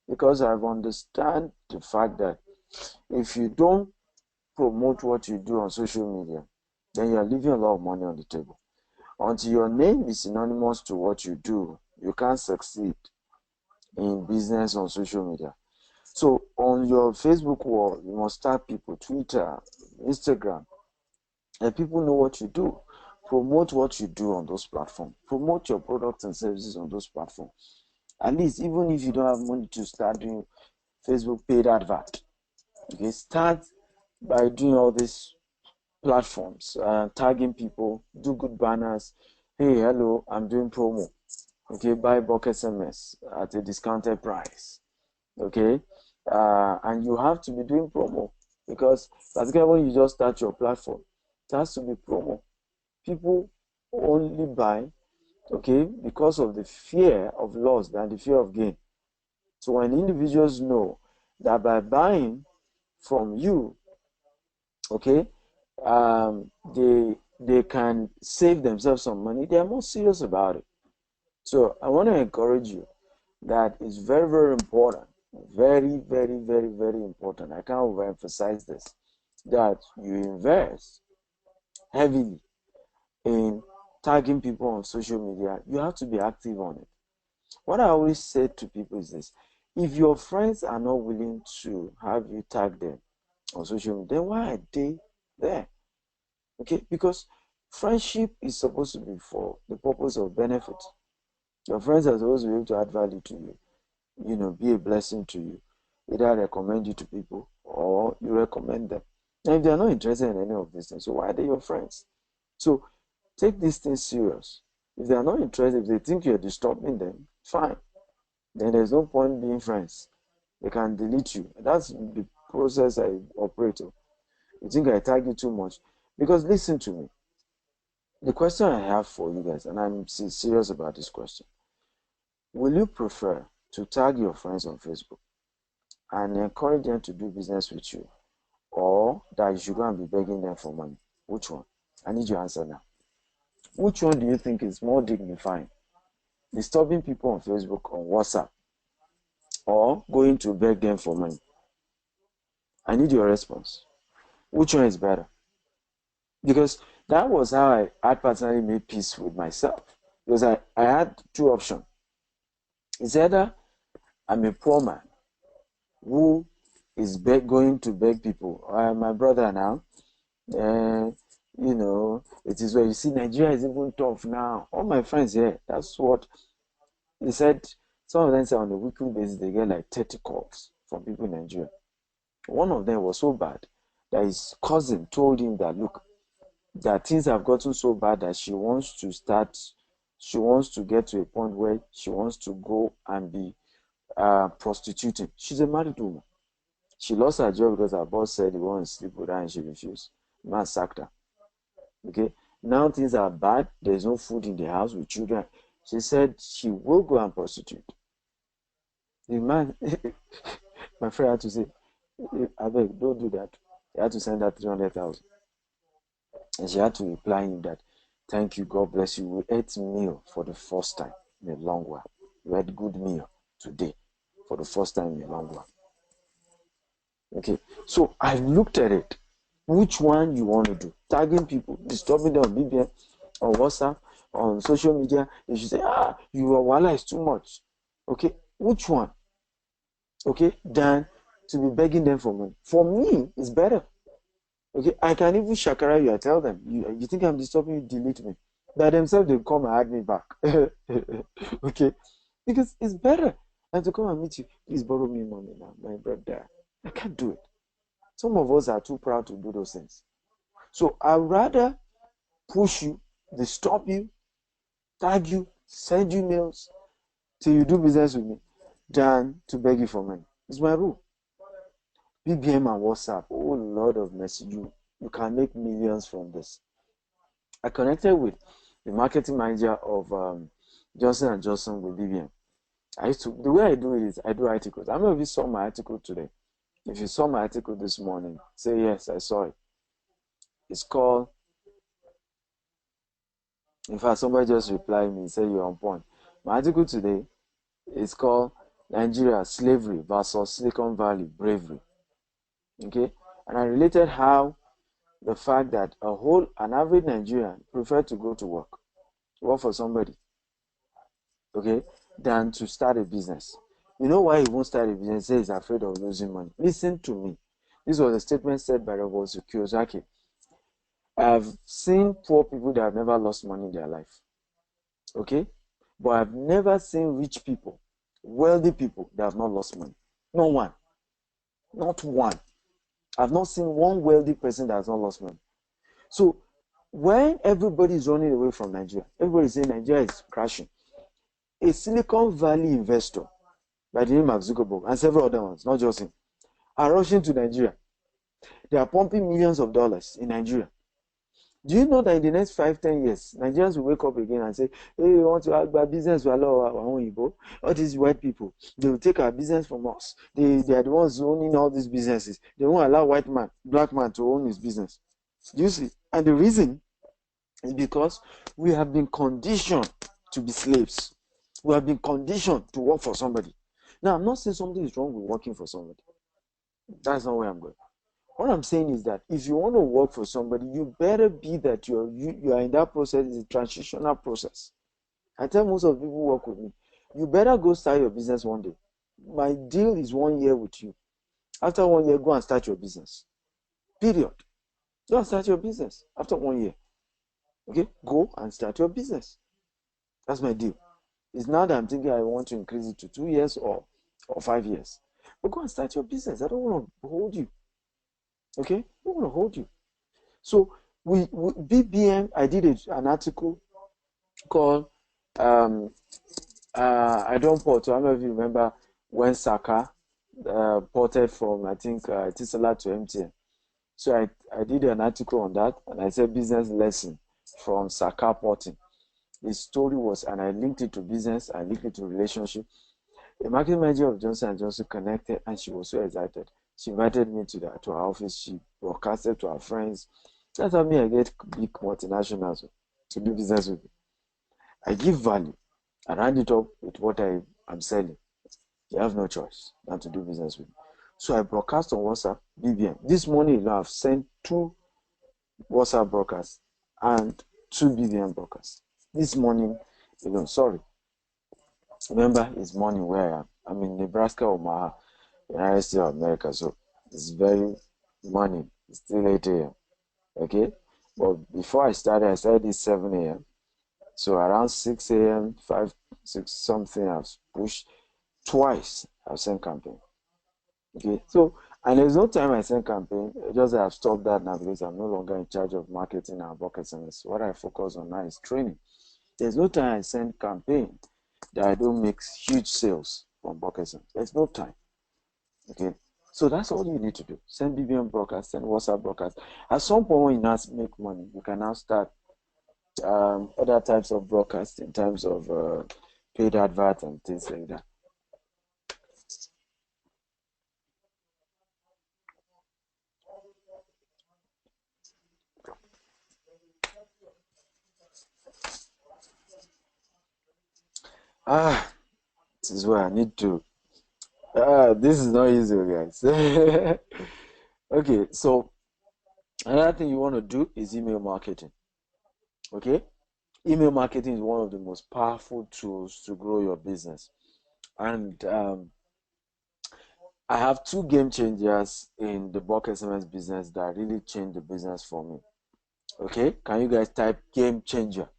because I've understand the fact that if you don't promote what you do on social media, then you're leaving a lot of money on the table. Until your name is synonymous to what you do, you can't succeed in business on social media. So on your Facebook wall, you must tag people, Twitter, Instagram, and people know what you do. Promote what you do on those platforms. Promote your products and services on those platforms. At least, even if you don't have money to start doing Facebook paid advert, okay, start by doing all these platforms, tagging people, do good banners. Hey, hello, I'm doing promo. Okay, buy Bulk SMS at a discounted price. Okay, and you have to be doing promo, because particularly when you just start your platform, it has to be promo. People only buy, okay, because of the fear of loss than the fear of gain. So when individuals know that by buying from you, okay, they can save themselves some money, they are more serious about it. So I want to encourage you that it's very, very important, very, very, very, very important. I can't overemphasize this, that you invest heavily in tagging people on social media. You have to be active on it. What I always say to people is this: if your friends are not willing to have you tag them on social media, then why are they there? Okay, because friendship is supposed to be for the purpose of benefit. Your friends are supposed to be able to add value to you, be a blessing to you. Either recommend you to people or you recommend them. And if they are not interested in any of these things, so why are they your friends? So take these things serious. If they are not interested, if they think you're disturbing them, fine. Then there's no point being friends. They can delete you. That's the process I operate on. You think I tag you too much? Because listen to me. The question I have for you guys, and I'm serious about this question. Will you prefer to tag your friends on Facebook and encourage them to do business with you, or that you should go and be begging them for money? Which one? I need your answer now. Which one do you think is more dignifying? Disturbing people on Facebook, on WhatsApp, or going to beg them for money? I need your response. Which one is better? Because that was how I personally made peace with myself. Because I had two options. It's either I'm a poor man who is going to beg people. My brother now, it is where you see Nigeria is even tough now. All my friends here, that's what they said. Some of them say on a weekly basis they get like 30 calls from people in Nigeria. One of them was so bad that his cousin told him that, look, that things have gotten so bad that she wants to get to a point where she wants to go and be prostituting. She's a married woman. She lost her job because her boss said he wants to sleep with her and she refused. The man sacked her. Okay. Now things are bad. There's no food in the house with children. She said she will go and prostitute. The man, my friend had to say, I beg, don't do that. He had to send her 300,000. And she had to reply him that, thank you, God bless you. We ate meal for the first time in a long while. We had good meal today for the first time in a long while. Okay, so I looked at it. Which one you want to do? Tagging people, disturbing them on BBM, on WhatsApp, on social media. You should say, your wallet is too much. Okay, which one? Okay, than to be begging them for money. For me, it's better. Okay, I can even shakara you. I tell them, you think I'm disturbing you, delete me. By themselves, they'll come and add me back. Okay, because it's better than to come and meet you. Please borrow me money now, my brother. I can't do it. Some of us are too proud to do those things. So I'd rather push you, disturb you, tag you, send you mails till you do business with me than to beg you for money. It's my rule. BBM and WhatsApp, oh Lord of mercy, you can make millions from this. I connected with the marketing manager of Johnson & Johnson with BBM. The way I do it is I do articles. I don't know if you saw my article today. If you saw my article this morning, say yes, I saw it. It's called, in fact, somebody just replied me, say you're on point. My article today is called Nigeria, Slavery versus Silicon Valley Bravery. Okay? And I related how the fact that an average Nigerian prefer to go to work for somebody. okay, than to start a business. You know why he won't start a business? He says he's afraid of losing money. Listen to me. This was a statement said by Robert Kiyosaki. I've seen poor people that have never lost money in their life. Okay? But I've never seen rich people, wealthy people that have not lost money. No one. Not one. I've not seen one wealthy person that has not lost money. So when everybody is running away from Nigeria, everybody is saying Nigeria is crashing. A Silicon Valley investor by the name of Zuckerberg and several other ones, not just him, are rushing to Nigeria. They are pumping millions of dollars in Nigeria. Do you know that in the next 5-10 years, Nigerians will wake up again and say, hey, we want to have business with all these white people. They will take our business from us. They are the ones owning all these businesses. They won't allow black man to own his business. Do you see? And the reason is because we have been conditioned to be slaves. We have been conditioned to work for somebody. Now, I'm not saying something is wrong with working for somebody. That's not where I'm going. What I'm saying is that if you want to work for somebody, you better be that you are in that process. It's a transitional process. I tell most of the people who work with me, you better go start your business one day. My deal is 1 year with you. After 1 year, go and start your business. Period. Go and start your business after 1 year. Okay? Go and start your business. That's my deal. It's now that I'm thinking I want to increase it to 2 years or 5 years. But go and start your business. I don't want to hold you. Okay? I don't want to hold you. So we BBM, I did an article called I don't port. So I don't know if you remember when Saka ported from I think Tisala to MTN. So I did an article on that and I said business lesson from Saka porting. The story was, and I linked it to business, I linked it to relationship. The marketing manager of Johnson & Johnson connected and she was so excited. She invited me to her office. She broadcasted to her friends. That's how I get big multinationals to do business with me. I give value and hand it up with what I'm selling. You have no choice than to do business with me. So I broadcast on WhatsApp, BBM. This morning, I've sent 2 WhatsApp broadcasts and 2 BBM broadcasts. This morning, sorry. Remember, it's morning where I am. I'm in Nebraska, Omaha, United States of America. So it's very morning. It's still 8 a.m. Okay? But before I started this 7 a.m. So around 6 a.m., 6 something, I've pushed twice. I've sent campaign. Okay? So, and there's no time I send campaign. Just I've stopped that now because I'm no longer in charge of marketing and Bulk SMS. What I focus on now is training. There's no time I send campaign that I don't make huge sales from Bulk SMS. There's no time. Okay? So that's all you need to do. Send BBM broadcast, send WhatsApp broadcast. At some point when you now make money, you can now start other types of broadcast in terms of paid advert and things like that. This is where I need to. This is not easy, guys. Okay, so another thing you want to do is email marketing. Okay, email marketing is one of the most powerful tools to grow your business, and I have 2 game changers in the Bulk SMS business that really changed the business for me. Okay, can you guys type game changer?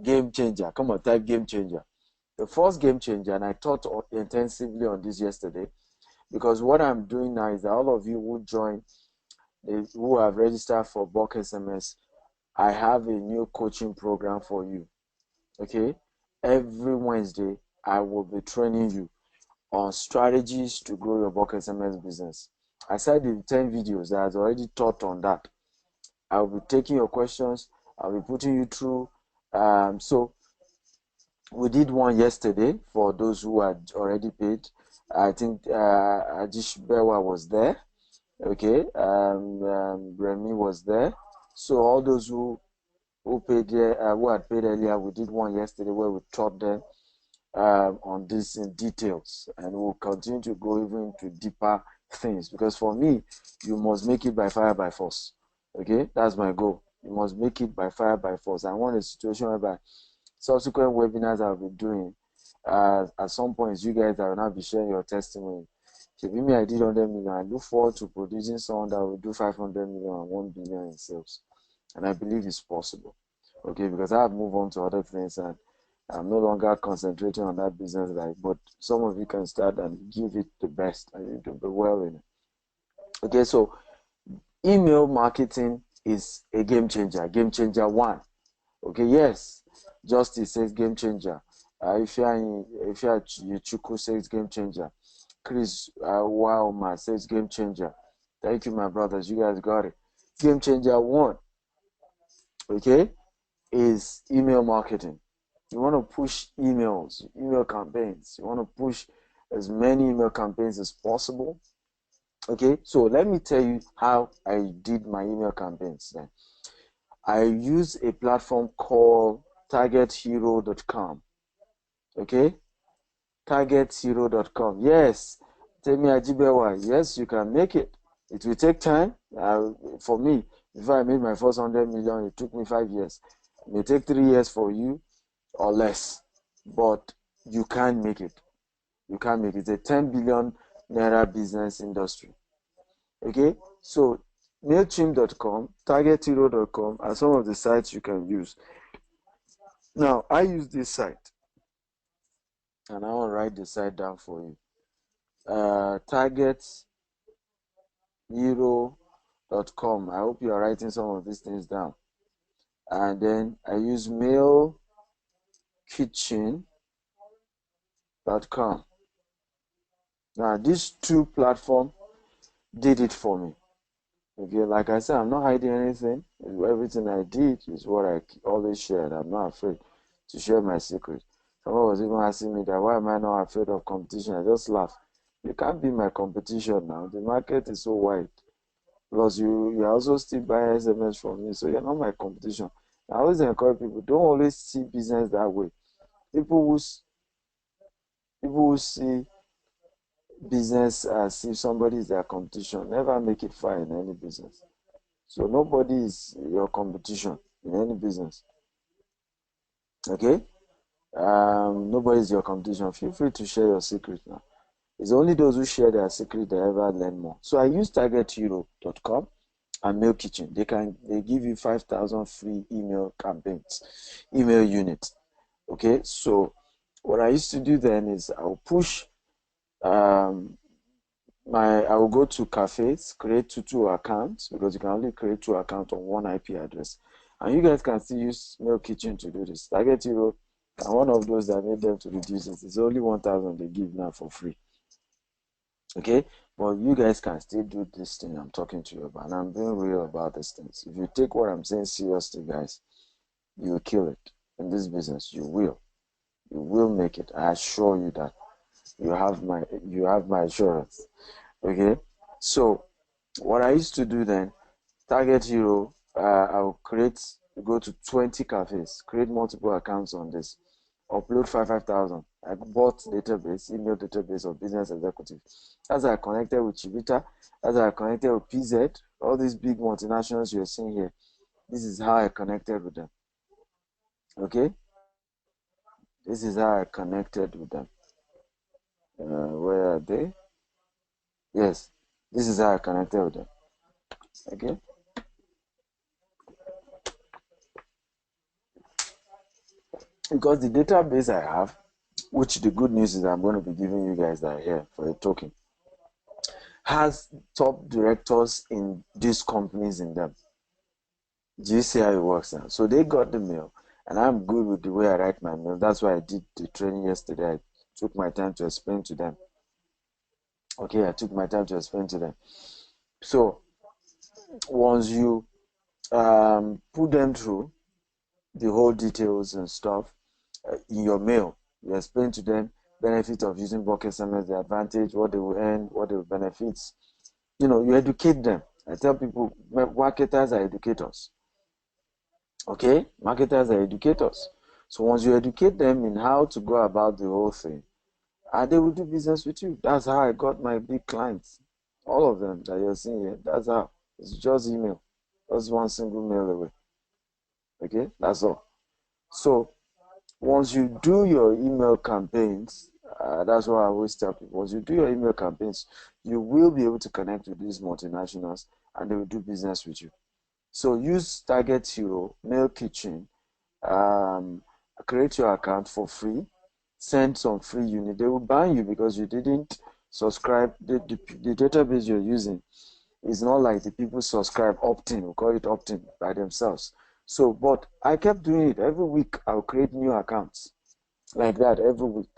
Game changer. Come on, type game changer. The first game changer, and I thought intensively on this yesterday, because what I'm doing now is that all of you who join, who have registered for Bulk SMS, I have a new coaching program for you. Okay, every Wednesday I will be training you on strategies to grow your Bulk SMS business. I said in 10 videos that has already taught on that. I'll be taking your questions. I'll be putting you through. So we did one yesterday for those who had already paid. I think Ajish Bewa was there. Okay, Remy was there. So all those who paid, who had paid earlier, we did one yesterday where we taught them on this in details, and we'll continue to go even into deeper things, because for me, you must make it by fire by force. Okay, that's my goal. You must make it by fire by force. I want a situation whereby subsequent webinars I'll be doing, at some point, you guys that will not be sharing your testimony. If me, I did 100 million, I look forward to producing someone that will do 500 million and 1 billion in sales. And I believe it's possible. Okay, because I have moved on to other things and I'm no longer concentrating on that business. But some of you can start and give it the best and you do well in it. Okay, so email marketing is a game changer. Game changer one. Okay, yes, Justice says game changer. If you're Chuku says game changer. Chris Wowma says game changer. Thank you, my brothers. You guys got it. Game changer one, okay, is email marketing. You want to push emails, email campaigns. You want to push as many email campaigns as possible. Okay, so let me tell you how I did my email campaigns then. I use a platform called targethero.com. Okay, targethero.com. Yes, Temi Ajibewa. Yes, you can make it. It will take time. For me, before I made my first 100 million, it took me 5 years. It may take 3 years for you or less, but you can make it. You can make it. It's a 10 billion naira business industry. Okay, so MailChimp.com, TargetHero.com are some of the sites you can use. Now, I use this site, and I will write the site down for you. TargetHero.com. I hope you are writing some of these things down. And then I use MailKitchen.com. Now, these two platforms did it for me. Okay, like I said, I'm not hiding anything. Everything I did is what I always shared. I'm not afraid to share my secret. Someone was even asking me that, why am I not afraid of competition? I just laugh. You can't be my competition now. The market is so wide. Plus, you also still buy SMS from me, so you're not my competition. I always encourage people, don't always see business that way. People who see business as if somebody is their competition never make it far in any business. So nobody is your competition in any business. Okay? Nobody is your competition. Feel free to share your secret now. It's only those who share their secret that ever learn more. So I use targethero.com and Mail Kitchen. They give you 5,000 free email campaigns, email units. Okay, so what I used to do then is I'll push I will go to cafes, create two accounts, because you can only create 2 accounts on one IP address. And you guys can still use Mail Kitchen to do this. Target Hero, and one of those that made them to reduce it. It's only 1,000 they give now for free. Okay, but you guys can still do this thing I'm talking to you about, and I'm being real about these things. If you take what I'm saying seriously, guys, you will kill it in this business. You will make it. I assure you that. You have my assurance. Okay, so what I used to do then, Target Hero, I'll go to 20 cafes, create multiple accounts on this, upload 5,000. I bought database, email database of business executives. As I connected with Chivita, as I connected with PZ, all these big multinationals you're seeing here, this is how I connected with them. Okay, this is how I connected with them. Where are they? Yes, this is how I connected with them. Okay. Because the database I have, which the good news is I'm going to be giving you guys that here for a token, has top directors in these companies in them. Do you see how it works now? So they got the mail, and I'm good with the way I write my mail. That's why I did the training yesterday. I took my time to explain to them. Okay, I took my time to explain to them. So once you put them through the whole details and stuff in your mail, you explain to them benefits of using Bulk SMS, the advantage, what they will earn, what the benefits. You educate them. I tell people, marketers are educators. Okay, marketers are educators. So once you educate them in how to go about the whole thing, they will do business with you. That's how I got my big clients. All of them that you're seeing here. That's how. It's just email. Just one single mail away. Okay, that's all. So Once you do your email campaigns, that's what I always tell people. Once you do your email campaigns, you will be able to connect with these multinationals and they will do business with you. So use Target Hero, Mail Kitchen, um, create your account for free, send some free unit. They will ban you because you didn't subscribe. The database you're using is not like the people subscribe opt-in, we call it opt-in by themselves. So, but I kept doing it every week. I'll create new accounts like that every week.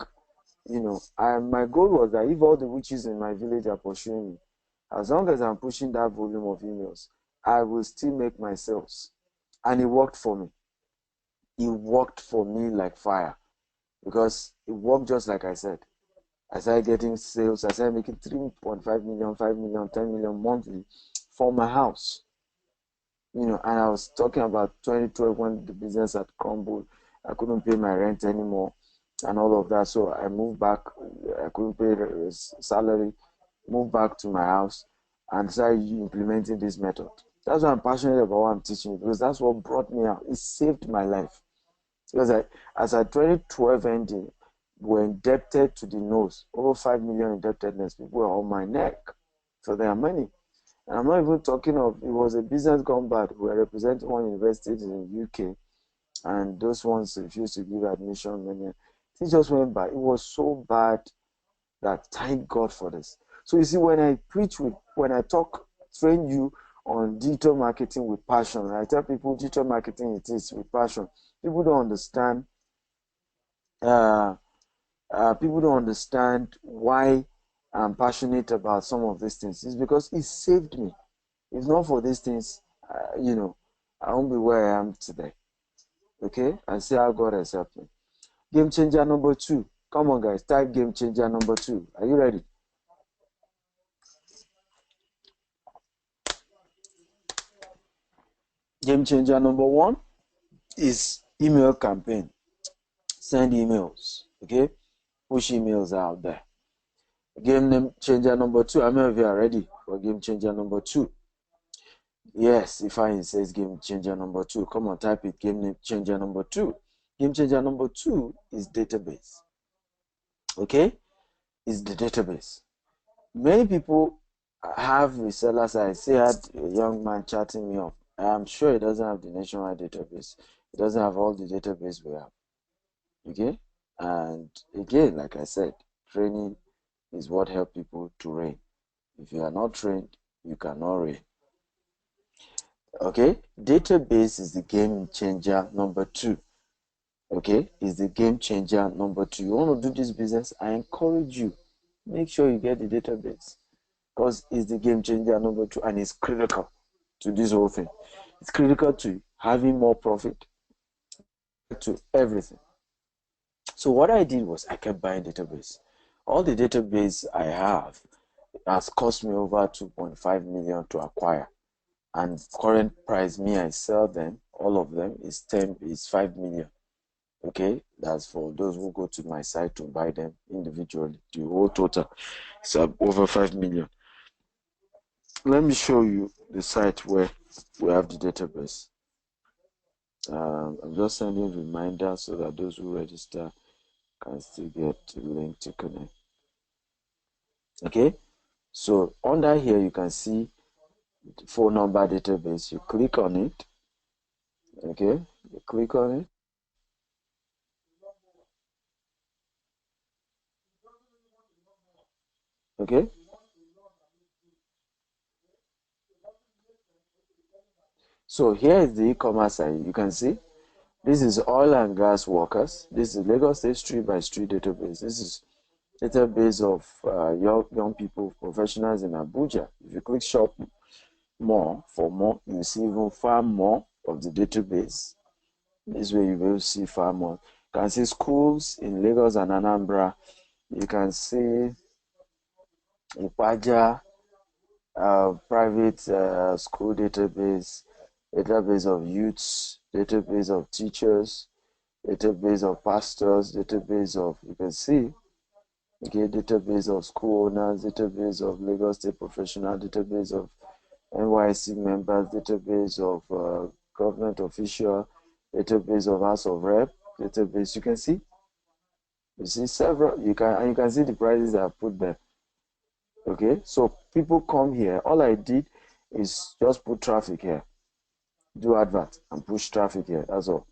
My goal was that if all the witches in my village are pursuing me, as long as I'm pushing that volume of emails, I will still make my sales. And it worked for me. It worked for me like fire because it worked just like I said. I started getting sales. I started making 3.5 million, 5 million, 10 million monthly for my house. And I was talking about 2012 when the business had crumbled. I couldn't pay my rent anymore and all of that. So I moved back. I couldn't pay the salary, moved back to my house and started implementing this method. That's why I'm passionate about what I'm teaching because that's what brought me out. It saved my life. Because as I 2012 ending, we're indebted to the nose, over 5 million indebtedness. People are on my neck for their money. And I'm not even talking of, it was a business gone bad. We were representing one university in the UK, and those ones refused to give admission. And it just went bad. It was so bad that thank God for this. So you see, when I train you on digital marketing with passion, and I tell people digital marketing it is with passion. People don't understand. People don't understand why I'm passionate about some of these things. It's because it saved me. If not for these things, I won't be where I am today. Okay? And see how God has helped me. Game changer number 2. Come on, guys. Type game changer number 2. Are you ready? Game changer number 1 is email campaign. Send emails. Okay? Push emails out there. Game changer number 2. How many of you are ready for game changer number 2? Yes, if I says game changer number 2. Come on, type it. Game changer number 2. Game changer number 2 is database. Okay? Is the database. Many people have resellers. I see had a young man chatting me up. I'm sure he doesn't have the nationwide database. He doesn't have all the database we have. Okay? And again, like I said, training is what helps people to reign. If you are not trained, you cannot reign. Okay? Database is the game changer number 2. Okay? Is the game changer number 2. You want to do this business? I encourage you. Make sure you get the database. Because it's the game changer number 2 and it's critical to this whole thing. It's critical to having more profit, to everything. So what I did was I kept buying database. All the database I have has cost me over 2.5 million to acquire. And current price, I sell them, all of them is 5 million. Okay, that's for those who go to my site to buy them individually. The whole total is over 5 million. Let me show you the site where we have the database. I'm just sending reminders so that those who register can still get the link to connect. Okay, so under here you can see the phone number database. You click on it. Okay, you click on it. Okay, so here is the e-commerce site. You can see this is oil and gas workers. This is Lagos State street by street database. This is database of young people, professionals in Abuja. If you click shop more, you see even far more of the database. This way you will see far more. You can see schools in Lagos and Anambra. You can see Ipaja, private school database, database of youths, database of teachers, database of pastors, database of, you can see, okay, database of school owners, database of Lagos State professional, database of NYC members, database of government official, database of House of Rep, database. You see several. You can see the prices I put there. Okay, so people come here. All I did is just put traffic here, do advert and push traffic here. That's all.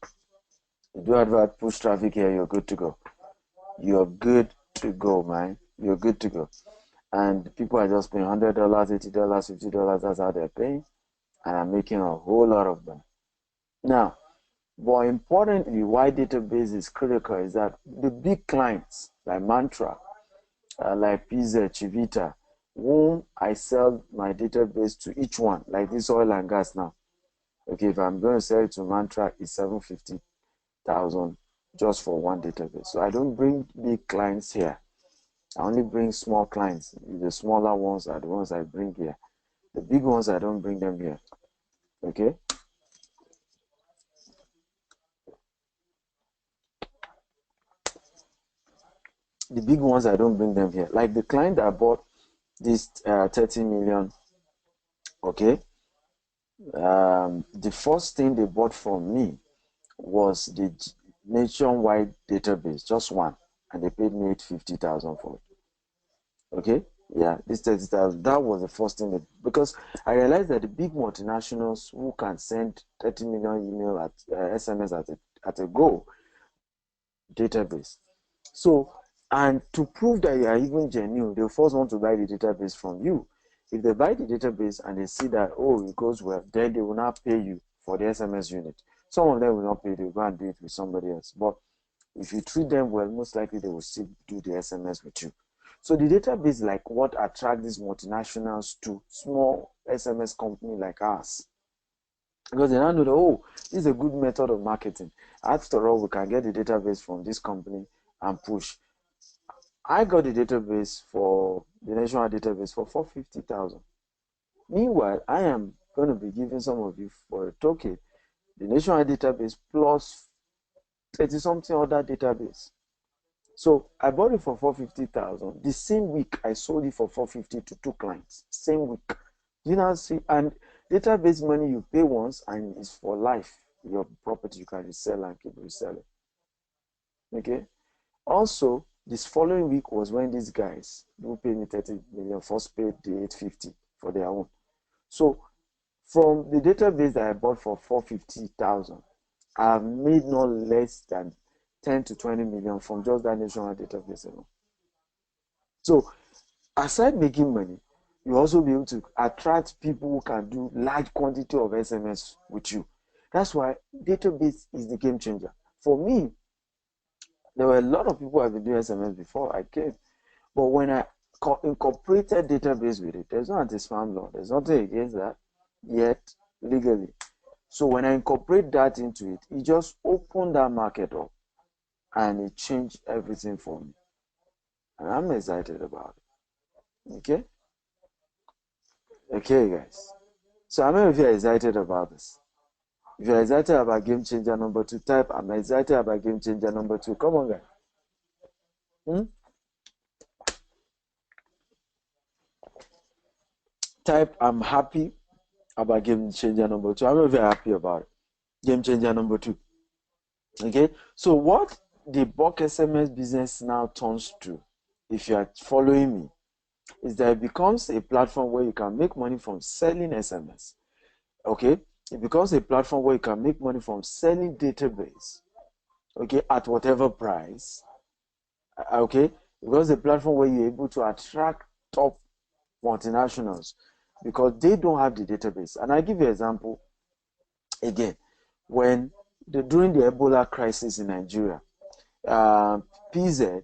You do advert, push traffic here. You're good to go. You're good to go, man. You're good to go. And people are just paying $100, $80, $50. That's how they're paying, and I'm making a whole lot of them. Now, but importantly, why database is critical is that the big clients like Mantra, like PZ, Chivita, whom I sell my database to each one, like this oil and gas now. Okay, if I'm going to sell it to Mantra, it's 750,000 just for one database. So I don't bring big clients here. I only bring small clients. The smaller ones are the ones I bring here. The big ones, I don't bring them here. Okay? The big ones, I don't bring them here. Like the client that bought this 30 million, okay? The first thing they bought from me was the nationwide database, just one. And they paid me 850,000 for it. Okay? Yeah, this 30,000, that was the first thing because I realized that the big multinationals who can send 30 million email at SMS at a go, database. So, and to prove that you are even genuine, they first want to buy the database from you. If they buy the database and they see that, oh, it goes well, then they will not pay you for the SMS unit. Some of them will not pay, they will go and do it with somebody else. But if you treat them well, most likely they will still do the SMS with you. So the database is like what attracts these multinationals to small SMS company like us. Because they now know that, oh, this is a good method of marketing. After all, we can get the database from this company and push. I got the database for the national database for 450,000. Meanwhile, I am going to be giving some of you for a token the national database plus 30 something other database. So I bought it for 450,000. The same week I sold it for 450 to two clients. Same week. You now see, and database money you pay once and it's for life. Your property you can resell and keep reselling. Okay. Also, this following week was when these guys who paid me 30 million first paid the 850 for their own. So from the database that I bought for 450,000, I've made no less than 10 to 20 million from just that national database alone. So aside making money, you also be able to attract people who can do large quantity of SMS with you. That's why database is the game changer. For me, there were a lot of people who have been doing SMS before I came. But when I incorporated database with it, there's no anti-spam law. There's nothing against that yet legally. So when I incorporate that into it, it just opened that market up and it changed everything for me. And I'm excited about it. Okay? Okay, guys. So how many of you are excited about this? If you're excited about game changer number 2, type I'm excited about game changer number 2. Come on, guys. Type I'm happy about game changer number 2. How many of you are happy about it? Game changer number 2. Okay, so what the Bulk SMS business now turns to, if you are following me, is that it becomes a platform where you can make money from selling SMS. Okay, it becomes a platform where you can make money from selling database. Okay, at whatever price. Okay, it becomes a platform where you're able to attract top multinationals because they don't have the database. And I give you an example again. When during the Ebola crisis in Nigeria, PZ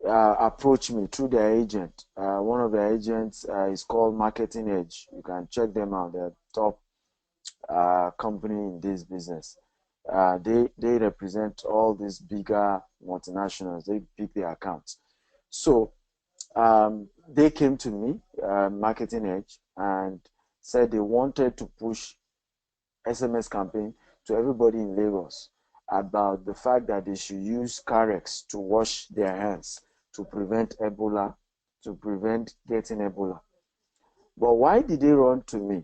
approached me through their agent. One of their agents is called Marketing Edge. You can check them out. They're top company in this business. They represent all these bigger multinationals. They pick their accounts. So they came to me, Marketing Edge, and said they wanted to push SMS campaign to everybody in Lagos about the fact that they should use Carex to wash their hands to prevent Ebola, to prevent getting Ebola. But why did they run to me?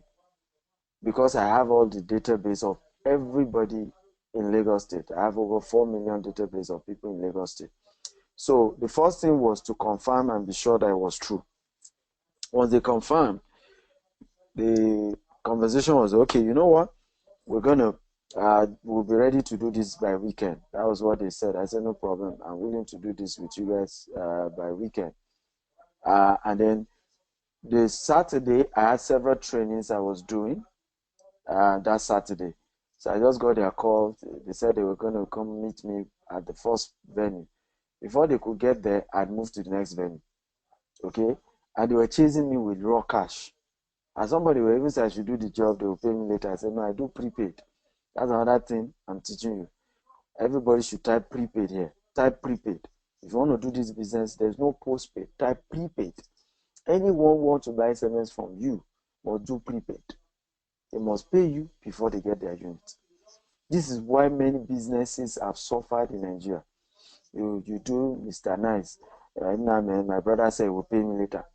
Because I have all the database of everybody in Lagos State. I have over 4 million database of people in Lagos State. So the first thing was to confirm and be sure that it was true. Once they confirmed, the conversation was, okay, you know what? We're gonna we'll be ready to do this by weekend. That was what they said. I said, no problem. I'm willing to do this with you guys by weekend. And then the Saturday, I had several trainings I was doing that Saturday. So I just got their call. They said they were going to come meet me at the first venue. Before they could get there, I'd moved to the next venue. Okay? And they were chasing me with raw cash. And somebody will even say I should do the job, they will pay me later. I said, no, I do prepaid. That's another thing I'm teaching you. Everybody should type prepaid here. Type prepaid. If you want to do this business, there's no postpaid. Type prepaid. Anyone wants to buy SMS from you must do prepaid. They must pay you before they get their unit. This is why many businesses have suffered in Nigeria. You do Mr. Nice. My brother said he will pay me later.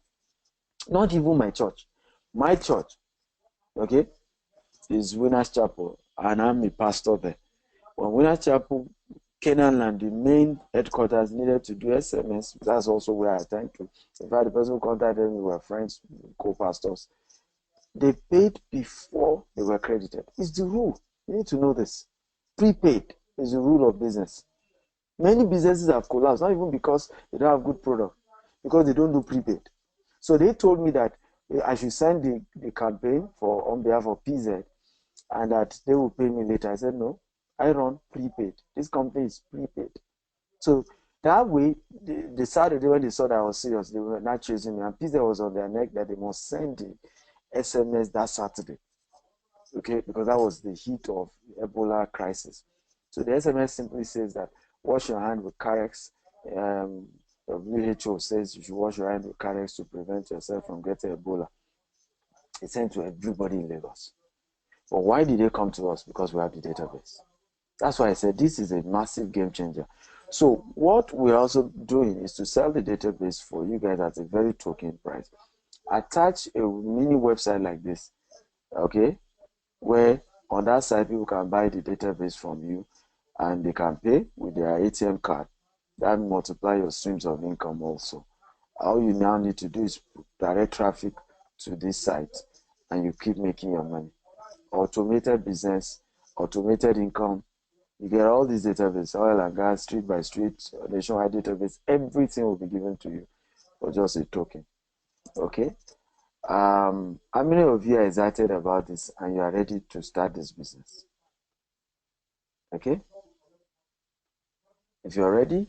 Not even my church. My church, okay, is Winners Chapel, and I'm a pastor there. When Winners Chapel, Canaan Land, the main headquarters, needed to do SMS, that's also where I attend to. In fact, the person who contacted me were friends, co-pastors. They paid before they were credited. It's the rule. You need to know this. Prepaid is the rule of business. Many businesses have collapsed, not even because they don't have good product, because they don't do prepaid. So they told me that I should send the campaign for on behalf of PZ and that they will pay me later. I said, no, I run prepaid. This company is prepaid. So that way, the Saturday when they saw that I was serious, they were not chasing me. And PZ was on their neck that they must send the SMS that Saturday. Okay, because that was the heat of Ebola crisis. So the SMS simply says that wash your hand with Carex. WHO says you should wash your hand with Carex to prevent yourself from getting Ebola. It's sent to everybody in Lagos. But why did they come to us? Because we have the database. That's why I said this is a massive game changer. So what we're also doing is to sell the database for you guys at a very token price. Attach a mini website like this, okay, where on that side people can buy the database from you and they can pay with their ATM card. That multiply your streams of income also. All you now need to do is direct traffic to this site and you keep making your money. Automated business, automated income. You get all these databases, oil and gas, street by street, nationwide database, everything will be given to you for just a token. Okay? How many of you are excited about this and you are ready to start this business? Okay? If you're ready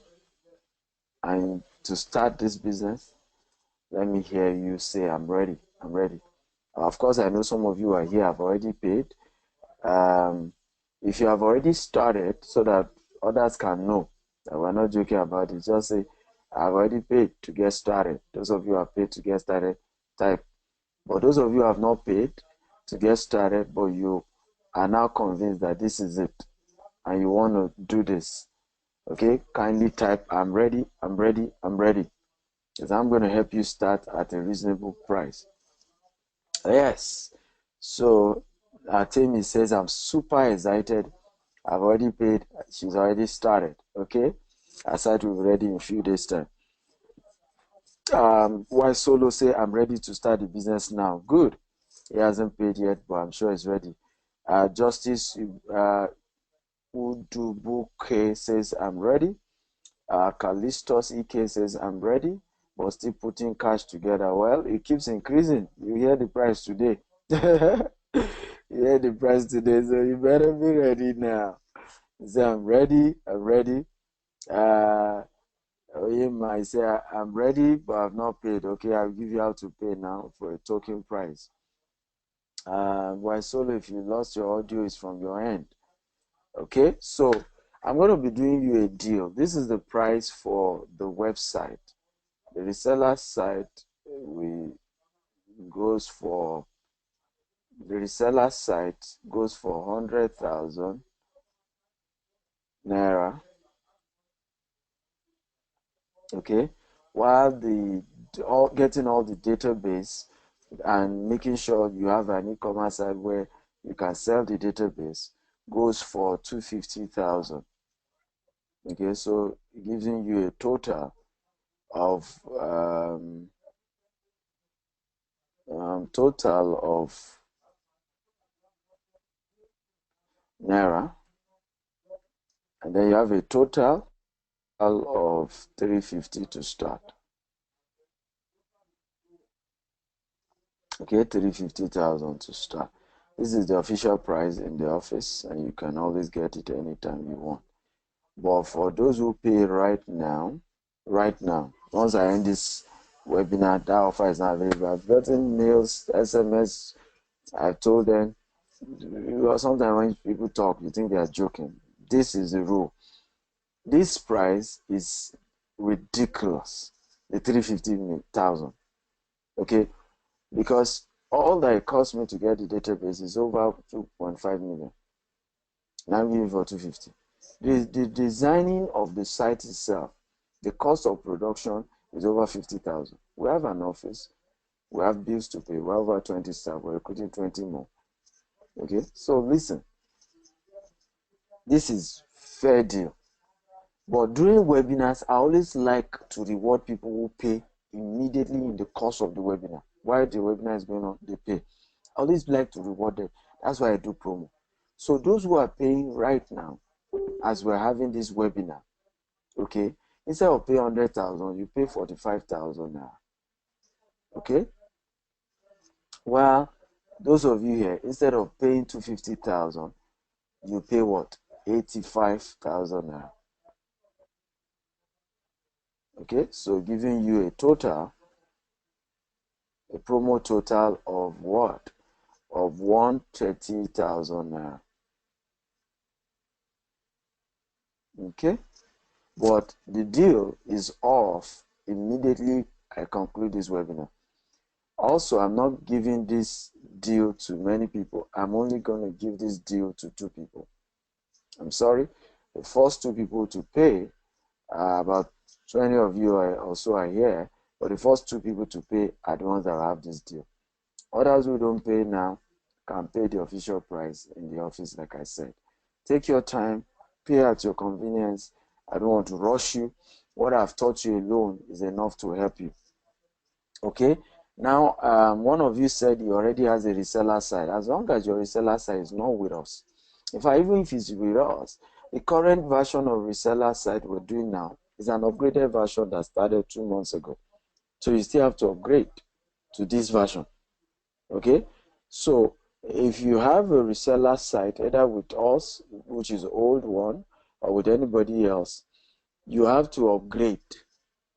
and to start this business, let me hear you say, I'm ready. I'm ready. Of course, I know some of you are here, have already paid. If you have already started, so that others can know that we're not joking about it, just say, I've already paid to get started. Those of you who have paid to get started, type. But those of you who have not paid to get started, but you are now convinced that this is it, and you want to do this, okay, kindly type, I'm ready, I'm ready, I'm ready. Because I'm going to help you start at a reasonable price. Yes. So Tammy says, I'm super excited. I've already paid. She's already started. Okay. I said we'll be ready in a few days' time. Why Solo say, I'm ready to start the business now. Good. He hasn't paid yet, but I'm sure he's ready. Justice Udubuke says, I'm ready. Callistus EK says, I'm ready, but still putting cash together. Well, it keeps increasing. You hear the price today. You hear the price today, so you better be ready now. Say, I'm ready, I'm ready. I say, I'm ready, but I've not paid. Okay, I'll give you how to pay now for a token price. Why Solo, if you lost your audio, is from your end. Okay, so I'm going to be doing you a deal. This is the price for the website. The reseller site goes for 100,000 naira. Okay, while getting all the database and making sure you have an e-commerce site where you can sell the database goes for 250,000. Okay, so giving you a total of naira, and then you have a total of 350 to start. Okay, 350,000 to start. This is the official price in the office, and you can always get it anytime you want. But for those who pay right now, once I end this webinar, that offer is not available. I've gotten mails, SMS. I've told them, sometimes when people talk, you think they are joking. This is the rule. This price is ridiculous, the 350,000. Okay, because all that it cost me to get the database is over 2.5 million. Now I'm giving for 250. The designing of the site itself, the cost of production is over 50,000. We have an office, we have bills to pay, we're over 20 staff, we're recruiting 20 more. Okay, so listen, this is fair deal. But during webinars, I always like to reward people who pay immediately in the course of the webinar. While the webinar is going on, they pay. I always like to reward them. That's why I do promo. So those who are paying right now, as we're having this webinar, okay, instead of pay 100,000, you pay 45,000 now. Okay? Well, those of you here, instead of paying 250,000, you pay what? 85,000 now. Okay, so giving you a promo total of what? Of 130,000 now. Okay, but the deal is off immediately I conclude this webinar. Also, I'm not giving this deal to many people. I'm only going to give this deal to 2 people. I'm sorry, the first 2 people to pay, about 20 of you also are here, but the first 2 people to pay are the ones that will have this deal. Others who don't pay now can pay the official price in the office, like I said. Take your time, pay at your convenience. I don't want to rush you. What I've taught you alone is enough to help you. Okay, now one of you said he already has a reseller site. As long as your reseller site is not with us, in fact, even if it's with us, the current version of reseller site we're doing now is an upgraded version that started 2 months ago. So you still have to upgrade to this version. Okay, so if you have a reseller site, either with us, which is old one, or with anybody else, you have to upgrade,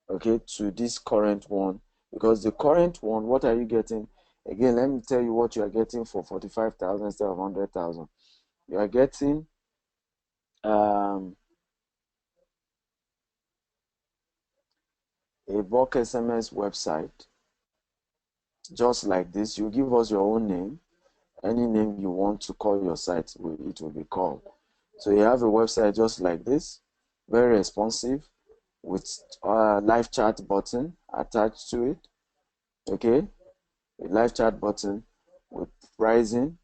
okay, to this current one, because the current one, what are you getting? Again, let me tell you what you are getting for 45,000 instead of 100,000. You are getting a bulk SMS website, just like this. You give us your own name, any name you want to call your site, it will be called. So you have a website just like this, very responsive, with a live chat button attached to it. Okay, a live chat button with pricing,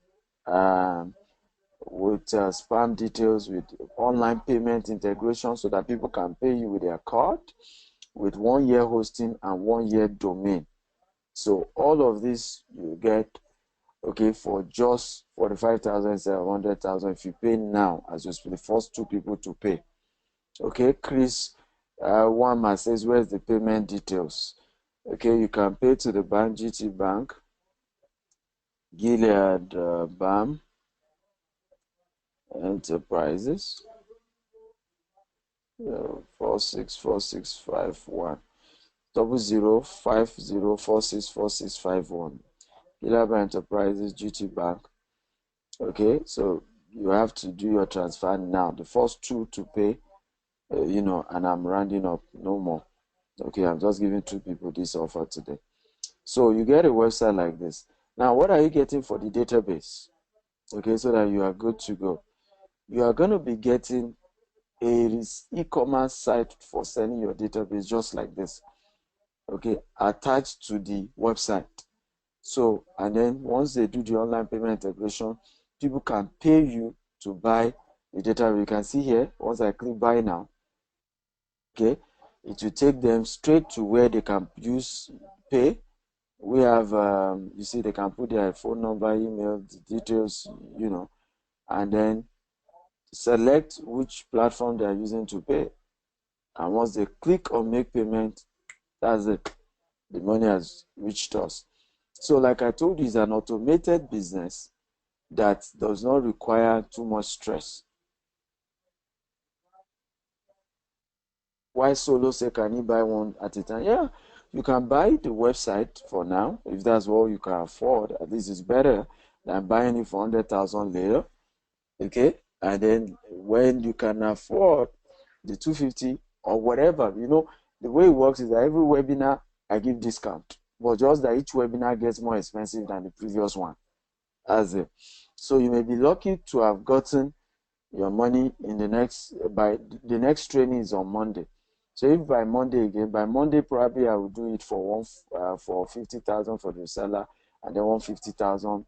with spam details, with online payment integration so that people can pay you with their card, with 1 year hosting and 1 year domain. So all of this you get, okay, for just 45,000 instead of 100,000 if you pay now, as you're the first 2 people to pay. Okay, Chris one man says, where's the payment details? Okay, you can pay to the bank, GT Bank, Gilead BAM Enterprises, 464651 0050464651. Gilead BAM Enterprises, GT Bank. Okay, so you have to do your transfer now. The first 2 to pay, and I'm rounding up, no more. Okay, I'm just giving 2 people this offer today. So you get a website like this. Now, what are you getting for the database? Okay, so that you are good to go. You are going to be getting a e-commerce site for sending your database just like this. Okay, attached to the website. So, and then once they do the online payment integration, people can pay you to buy the data. You can see here, once I click buy now, okay, it will take them straight to where they can use pay. We have, you see, they can put their phone number, email, details, you know, and then select which platform they are using to pay. And once they click on make payment, that's it. The money has reached us. So like I told you, it's an automated business that does not require too much stress. Why Solo say, can you buy one at a time? Yeah, you can buy the website for now, if that's what you can afford. At least it's better than buying it for 100,000 later. Okay, and then when you can afford the 250 or whatever, you know, the way it works is that every webinar I give discount, but just that each webinar gets more expensive than the previous one. As a, so you may be lucky to have gotten your money in the next, by the next training is on Monday. So if by Monday again, by Monday probably I will do it for for 50,000 for the seller, and then 150,000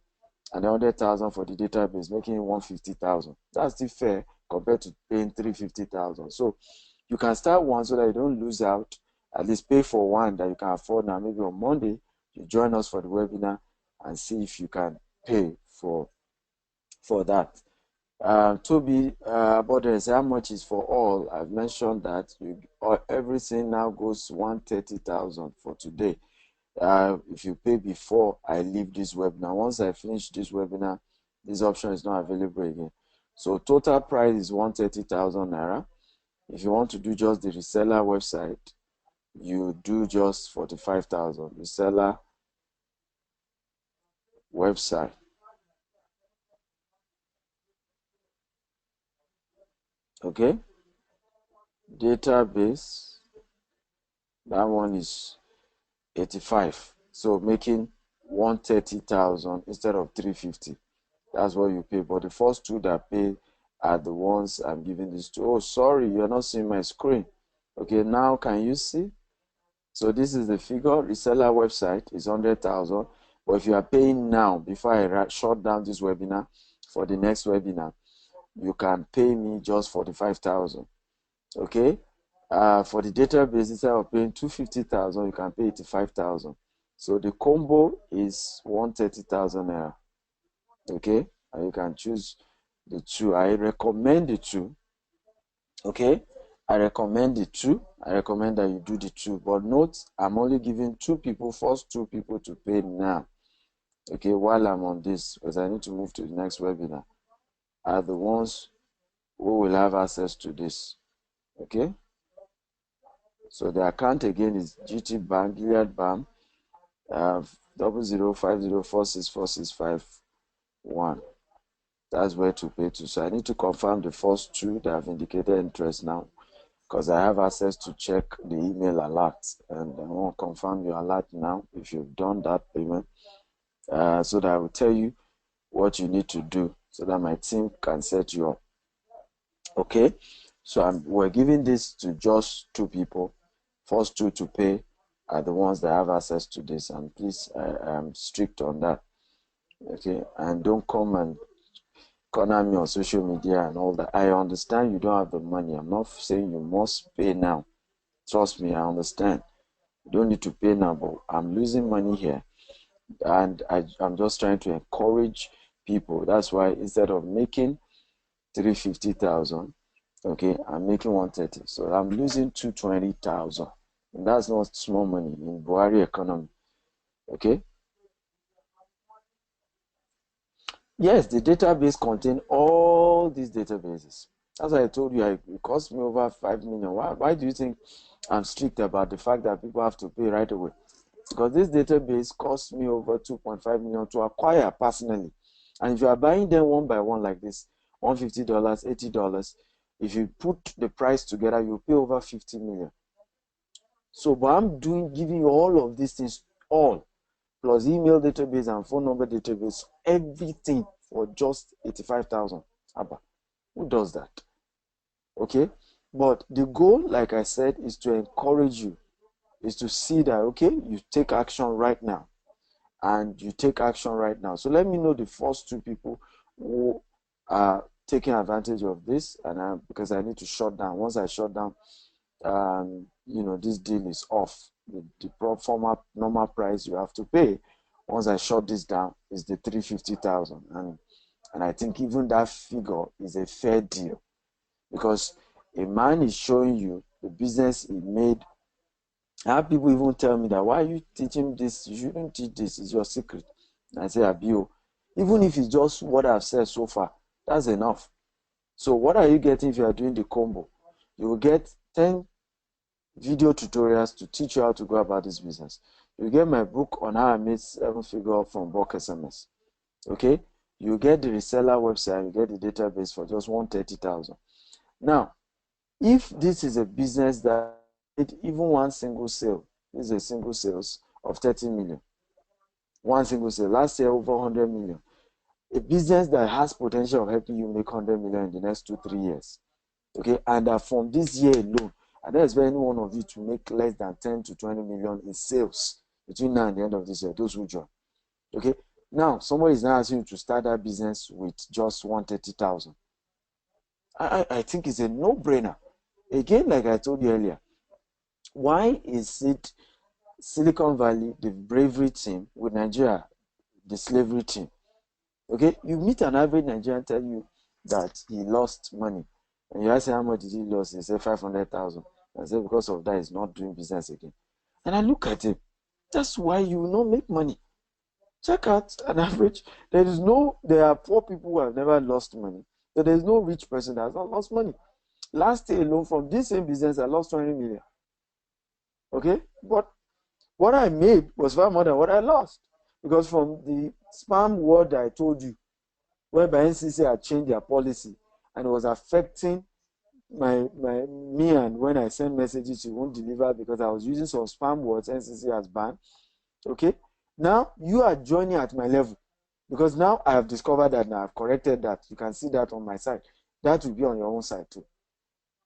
and 100,000 for the database, making it 150,000. That's still fair compared to paying 350,000. So you can start one so that you don't lose out. At least pay for one that you can afford now. Maybe on Monday you join us for the webinar and see if you can pay for that. Toby, about this, how much is for all? I've mentioned that everything now goes 130,000 for today. If you pay before I leave this webinar, once I finish this webinar, this option is not available again. So total price is 130,000 naira. If you want to do just the reseller website, you do just 45,000. Reseller website. Okay. Database, that one is 85. So making 130,000 instead of 350. That's what you pay. But the first two that pay are the ones I'm giving this to. Oh, sorry, you're not seeing my screen. Okay, now can you see? So this is the figure. Reseller website is 100,000. But if you are paying now, before I shut down this webinar for the next webinar, you can pay me just 45,000. Okay. For the database, instead of paying 250,000, you can pay 85,000. So the combo is 130,000 naira. Okay, and you can choose the two. I recommend the two. Okay, I recommend the two. I recommend that you do the two. But note, I'm only giving first two people to pay now. Okay, while I'm on this, because I need to move to the next webinar, are the ones who will have access to this. Okay. So the account again is GT Bank, Gilead Bank, 0050464651. That's where to pay to. So I need to confirm the first two that have indicated interest now, because I have access to check the email alert, and I want to confirm your alert now if you've done that payment, so that I will tell you what you need to do so that my team can set you up. Okay, so we're giving this to just two people. First two to pay are the ones that have access to this, and please, I'm strict on that. Okay, and don't come and corner me on social media and all that. I understand you don't have the money. I'm not saying you must pay now. Trust me, I understand. You don't need to pay now, but I'm losing money here, and I'm just trying to encourage people. That's why instead of making 350,000, okay, I'm making 130. So I'm losing 220,000. And that's not small money in Buhari economy. Okay. Yes, the database contains all these databases. As I told you, it cost me over 5 million. Why do you think I'm strict about the fact that people have to pay right away? Because this database cost me over 2.5 million to acquire personally. And if you are buying them one by one like this, $150, $80, if you put the price together, you pay over 50 million. So, but I'm giving you all of these things, all, plus email database and phone number database, everything for just 85,000. Abba, who does that? Okay, but the goal, like I said, is to encourage you, is to see that, okay, you take action right now, and you take action right now. So let me know the first two people who are taking advantage of this, and because I need to shut down. Once I shut down, this deal is off. The pro forma normal price you have to pay once I shut this down is the 350,000, and I think even that figure is a fair deal, because a man is showing you the business he made. I have people even tell me that, why are you teaching this? You shouldn't teach this. It's your secret. And I say, Abio, even if it's just what I've said so far, that's enough. So what are you getting if you are doing the combo? You will get 10 video tutorials to teach you how to go about this business. You get my book on how I made 7-figure from Bulk SMS. Okay? You get the reseller website, you get the database for just 130,000. Now, if this is a business that even one single sale, this is a single sales of 30 million. One single sale. Last year, over 100 million. A business that has potential of helping you make 100 million in the next 2-3 years. Okay, and from this year alone, I don't expect any one of you to make less than 10 to 20 million in sales between now and the end of this year, those who join. Okay, now somebody is now asking you to start that business with just 130,000. I think it's a no-brainer. Again, like I told you earlier, why is it Silicon Valley, the bravery team, with Nigeria, the slavery team? Okay, you meet an average Nigerian tell you that he lost money, and you ask him how much did he lose, he say 500,000. I say because of that he's not doing business again. And I look at him, that's why you will not make money. Check out an average. There are poor people who have never lost money. So there is no rich person that has not lost money. Last year alone, from this same business, I lost 20 million. Okay, but what I made was far more than what I lost, because from the spam word I told you, whereby NCC had changed their policy and it was affecting me, and when I send messages, it won't deliver because I was using some spam words NCC has banned. Okay, now you are joining at my level, because now I have discovered that, now I've corrected that. You can see that on my side. That will be on your own side too.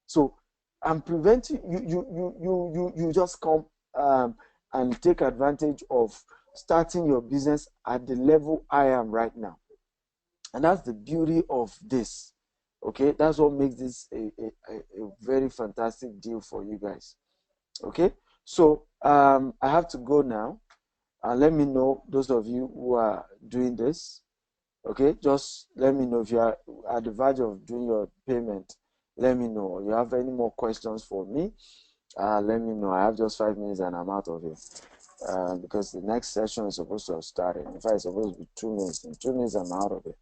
So I'm preventing you just come and take advantage of starting your business at the level I am right now. And that's the beauty of this. Okay, that's what makes this a very fantastic deal for you guys. Okay, so I have to go now, and let me know, those of you who are doing this. Okay, just let me know if you are at the verge of doing your payment. Let me know. You have any more questions for me? Let me know. I have just 5 minutes and I'm out of here. Because the next session is supposed to have started. In fact, it's supposed to be 2 minutes. In 2 minutes, I'm out of it.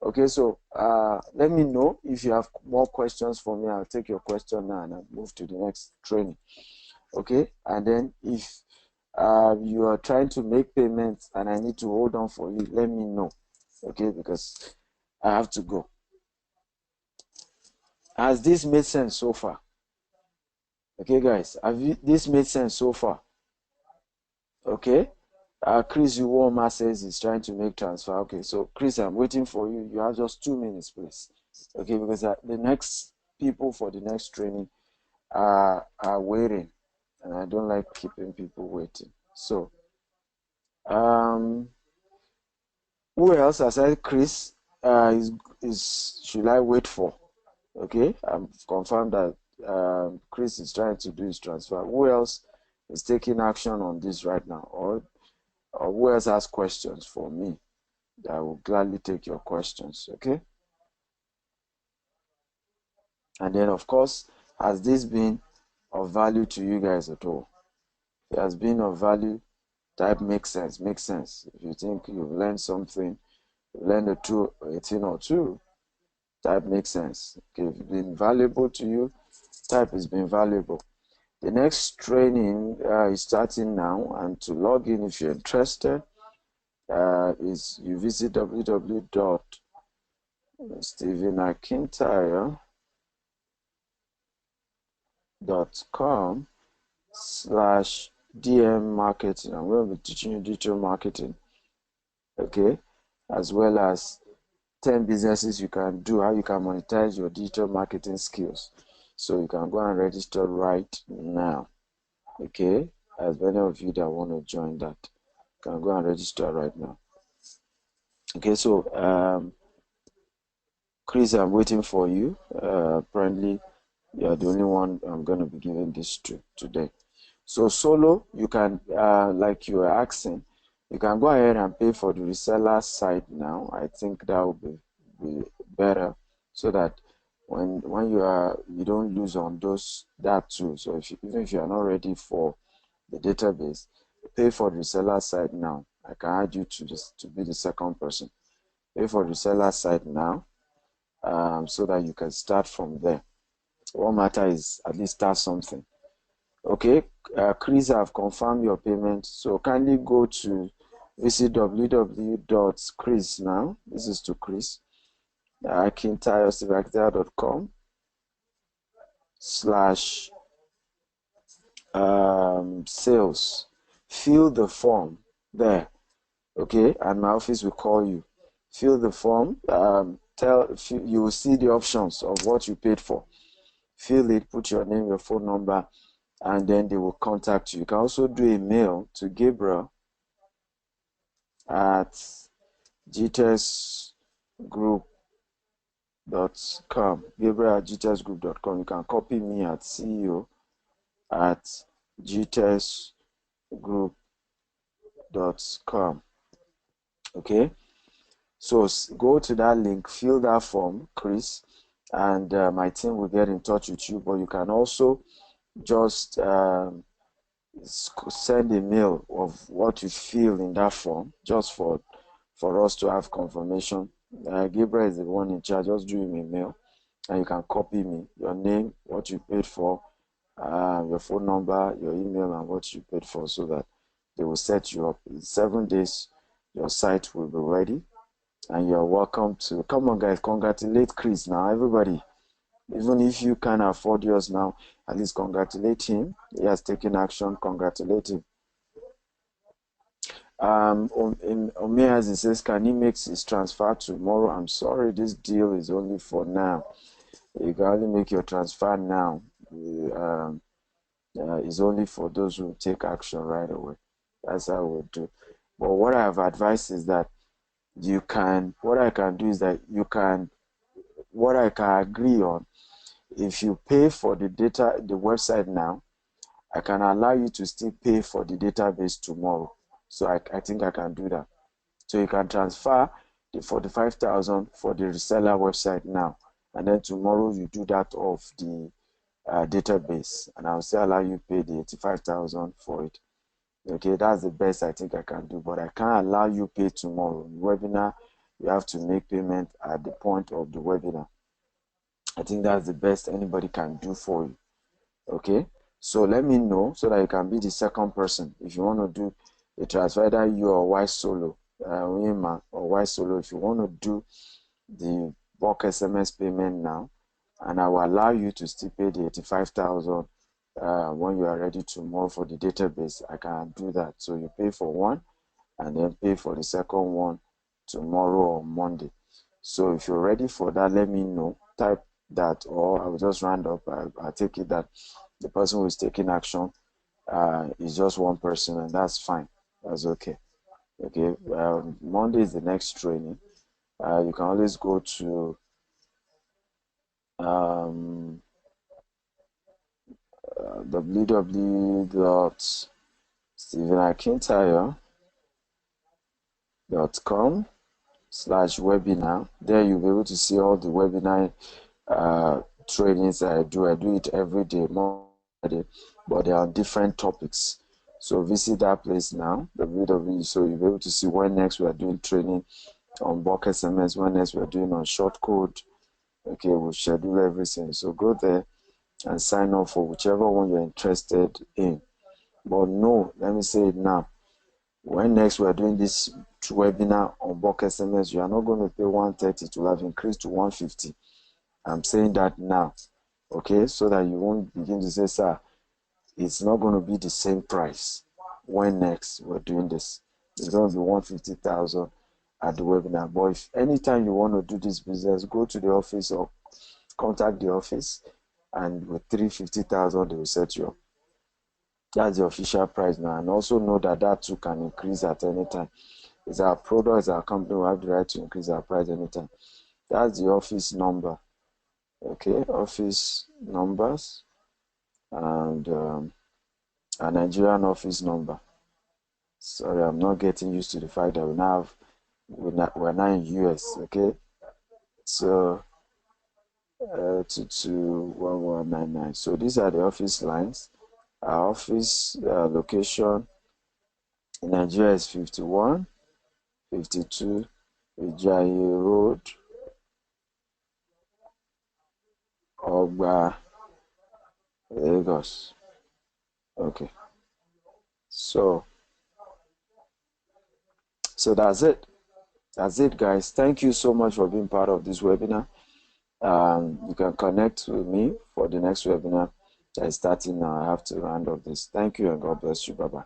Okay, so let me know if you have more questions for me. I'll take your question now and I'll move to the next training. Okay, and then if you are trying to make payments and I need to hold on for you, let me know. Okay, because I have to go. Has this made sense so far? Okay, guys, this made sense so far? Okay. Chris Uwoma says he's trying to make transfer. Okay, so Chris, I'm waiting for you. You have just 2 minutes, please. Okay, because the next people for the next training are waiting, and I don't like keeping people waiting. So, who else aside Chris should I wait for? Okay, I'm confirmed that Chris is trying to do his transfer. Who else is taking action on this right now? Or who else has questions for me? I will gladly take your questions, okay? And then, of course, has this been of value to you guys at all? If it has been of value, type makes sense, makes sense. If you think you've learned something, you've learned a thing or two, type makes sense. Okay, if it's been valuable to you, type has been valuable. The next training is starting now, and to log in if you're interested, is you visit www.stephenakintayo.com/DM marketing. I'm going to be teaching you digital marketing, okay, as well as 10 businesses you can do, how you can monetize your digital marketing skills. So you can go and register right now, okay? As many of you that want to join that, can go and register right now. Okay, so Chris, I'm waiting for you. Apparently, you're the only one I'm going to be giving this to today. So solo, you can, like you were asking, you can go ahead and pay for the reseller site now. I think that will be better, so that when you don't lose on that too. So even if you are not ready for the database, pay for the reseller site now. I can add you to be the second person. Pay for the reseller site now, so that you can start from there. What matters is at least start something. Okay, Chris, I've confirmed your payment. So kindly go to visit www.chris now. This is to Chris. akintayosivactor.com slash sales. Fill the form there. Okay, and my office will call you. Fill the form. You will see the options of what you paid for. Fill it, put your name, your phone number, and then they will contact you. You can also do a mail to Gabriel at gtesgroup.com. Gabriel at gtesgroup.com. You can copy me at CEO at gtesgroup.com. Okay, so go to that link, fill that form, Chris, and my team will get in touch with you. But you can also just send a mail of what you feel in that form, just for us to have confirmation. Gabriel is the one in charge. Just do him a mail, and you can copy me, your name, what you paid for, your phone number, your email, and what you paid for, so that they will set you up. In 7 days, your site will be ready, and you're welcome to come on, guys. Congratulate Chris now, everybody. Even if you can't afford yours now, at least congratulate him. He has taken action. Congratulate him. Omeas, he says, can he make his transfer tomorrow? I'm sorry, this deal is only for now. You can only make your transfer now. It's only for those who take action right away. That's how we'll do. But what I have advised is that what I can do is that what I can agree on, if you pay for the website now, I can allow you to still pay for the database tomorrow. So I think I can do that. So you can transfer the 45,000 for the reseller website now, and then tomorrow you do that of the database, and I'll still allow you pay the 85,000 for it. Okay, that's the best I think I can do, but I can't allow you pay tomorrow. In webinar, you have to make payment at the point of the webinar. I think that's the best anybody can do for you. Okay, so let me know so that you can be the second person if you want to do the transfer, either you or Y Solo, or Y Solo. If you want to do the bulk SMS payment now, and I will allow you to still pay the 85,000 when you are ready tomorrow for the database, I can do that. So you pay for one and then pay for the second one tomorrow or Monday. So if you're ready for that, let me know. Type that, or I will just round up. I take it that the person who is taking action is just one person, and that's fine. That's okay. Okay. Monday is the next training. You can always go to www.stephenakintire.com/webinar. There you'll be able to see all the webinar trainings I do. I do it every day, but they are on different topics. So visit that place now, www. So you'll be able to see when next we are doing training on bulk SMS, when next we are doing on short code. Okay, we'll schedule everything. So go there and sign up for whichever one you're interested in. But no, let me say it now. When next we are doing this webinar on bulk SMS, you are not going to pay 130. It will have increased to 150. I'm saying that now, okay, so that you won't begin to say, sir, it's not going to be the same price when next we're doing this. It's going to be 150,000 at the webinar. But if anytime you want to do this business, go to the office or contact the office, and with 350,000 they will set you up. That's the official price now. And also know that that too can increase at any time. It's our product, it's our company, we have the right to increase our price anytime. That's the office number. Okay, office numbers, and a Nigerian office number. Sorry, I'm not getting used to the fact that we're now in US. Okay, so 221199. So these are the office lines. Our office location in Nigeria is 5152 Ijayi Road, Ogba, Lagos. Okay, so that's it. That's it, guys. Thank you so much for being part of this webinar. You can connect with me for the next webinar that is starting now. I have to round up this. Thank you and God bless you. Bye-bye.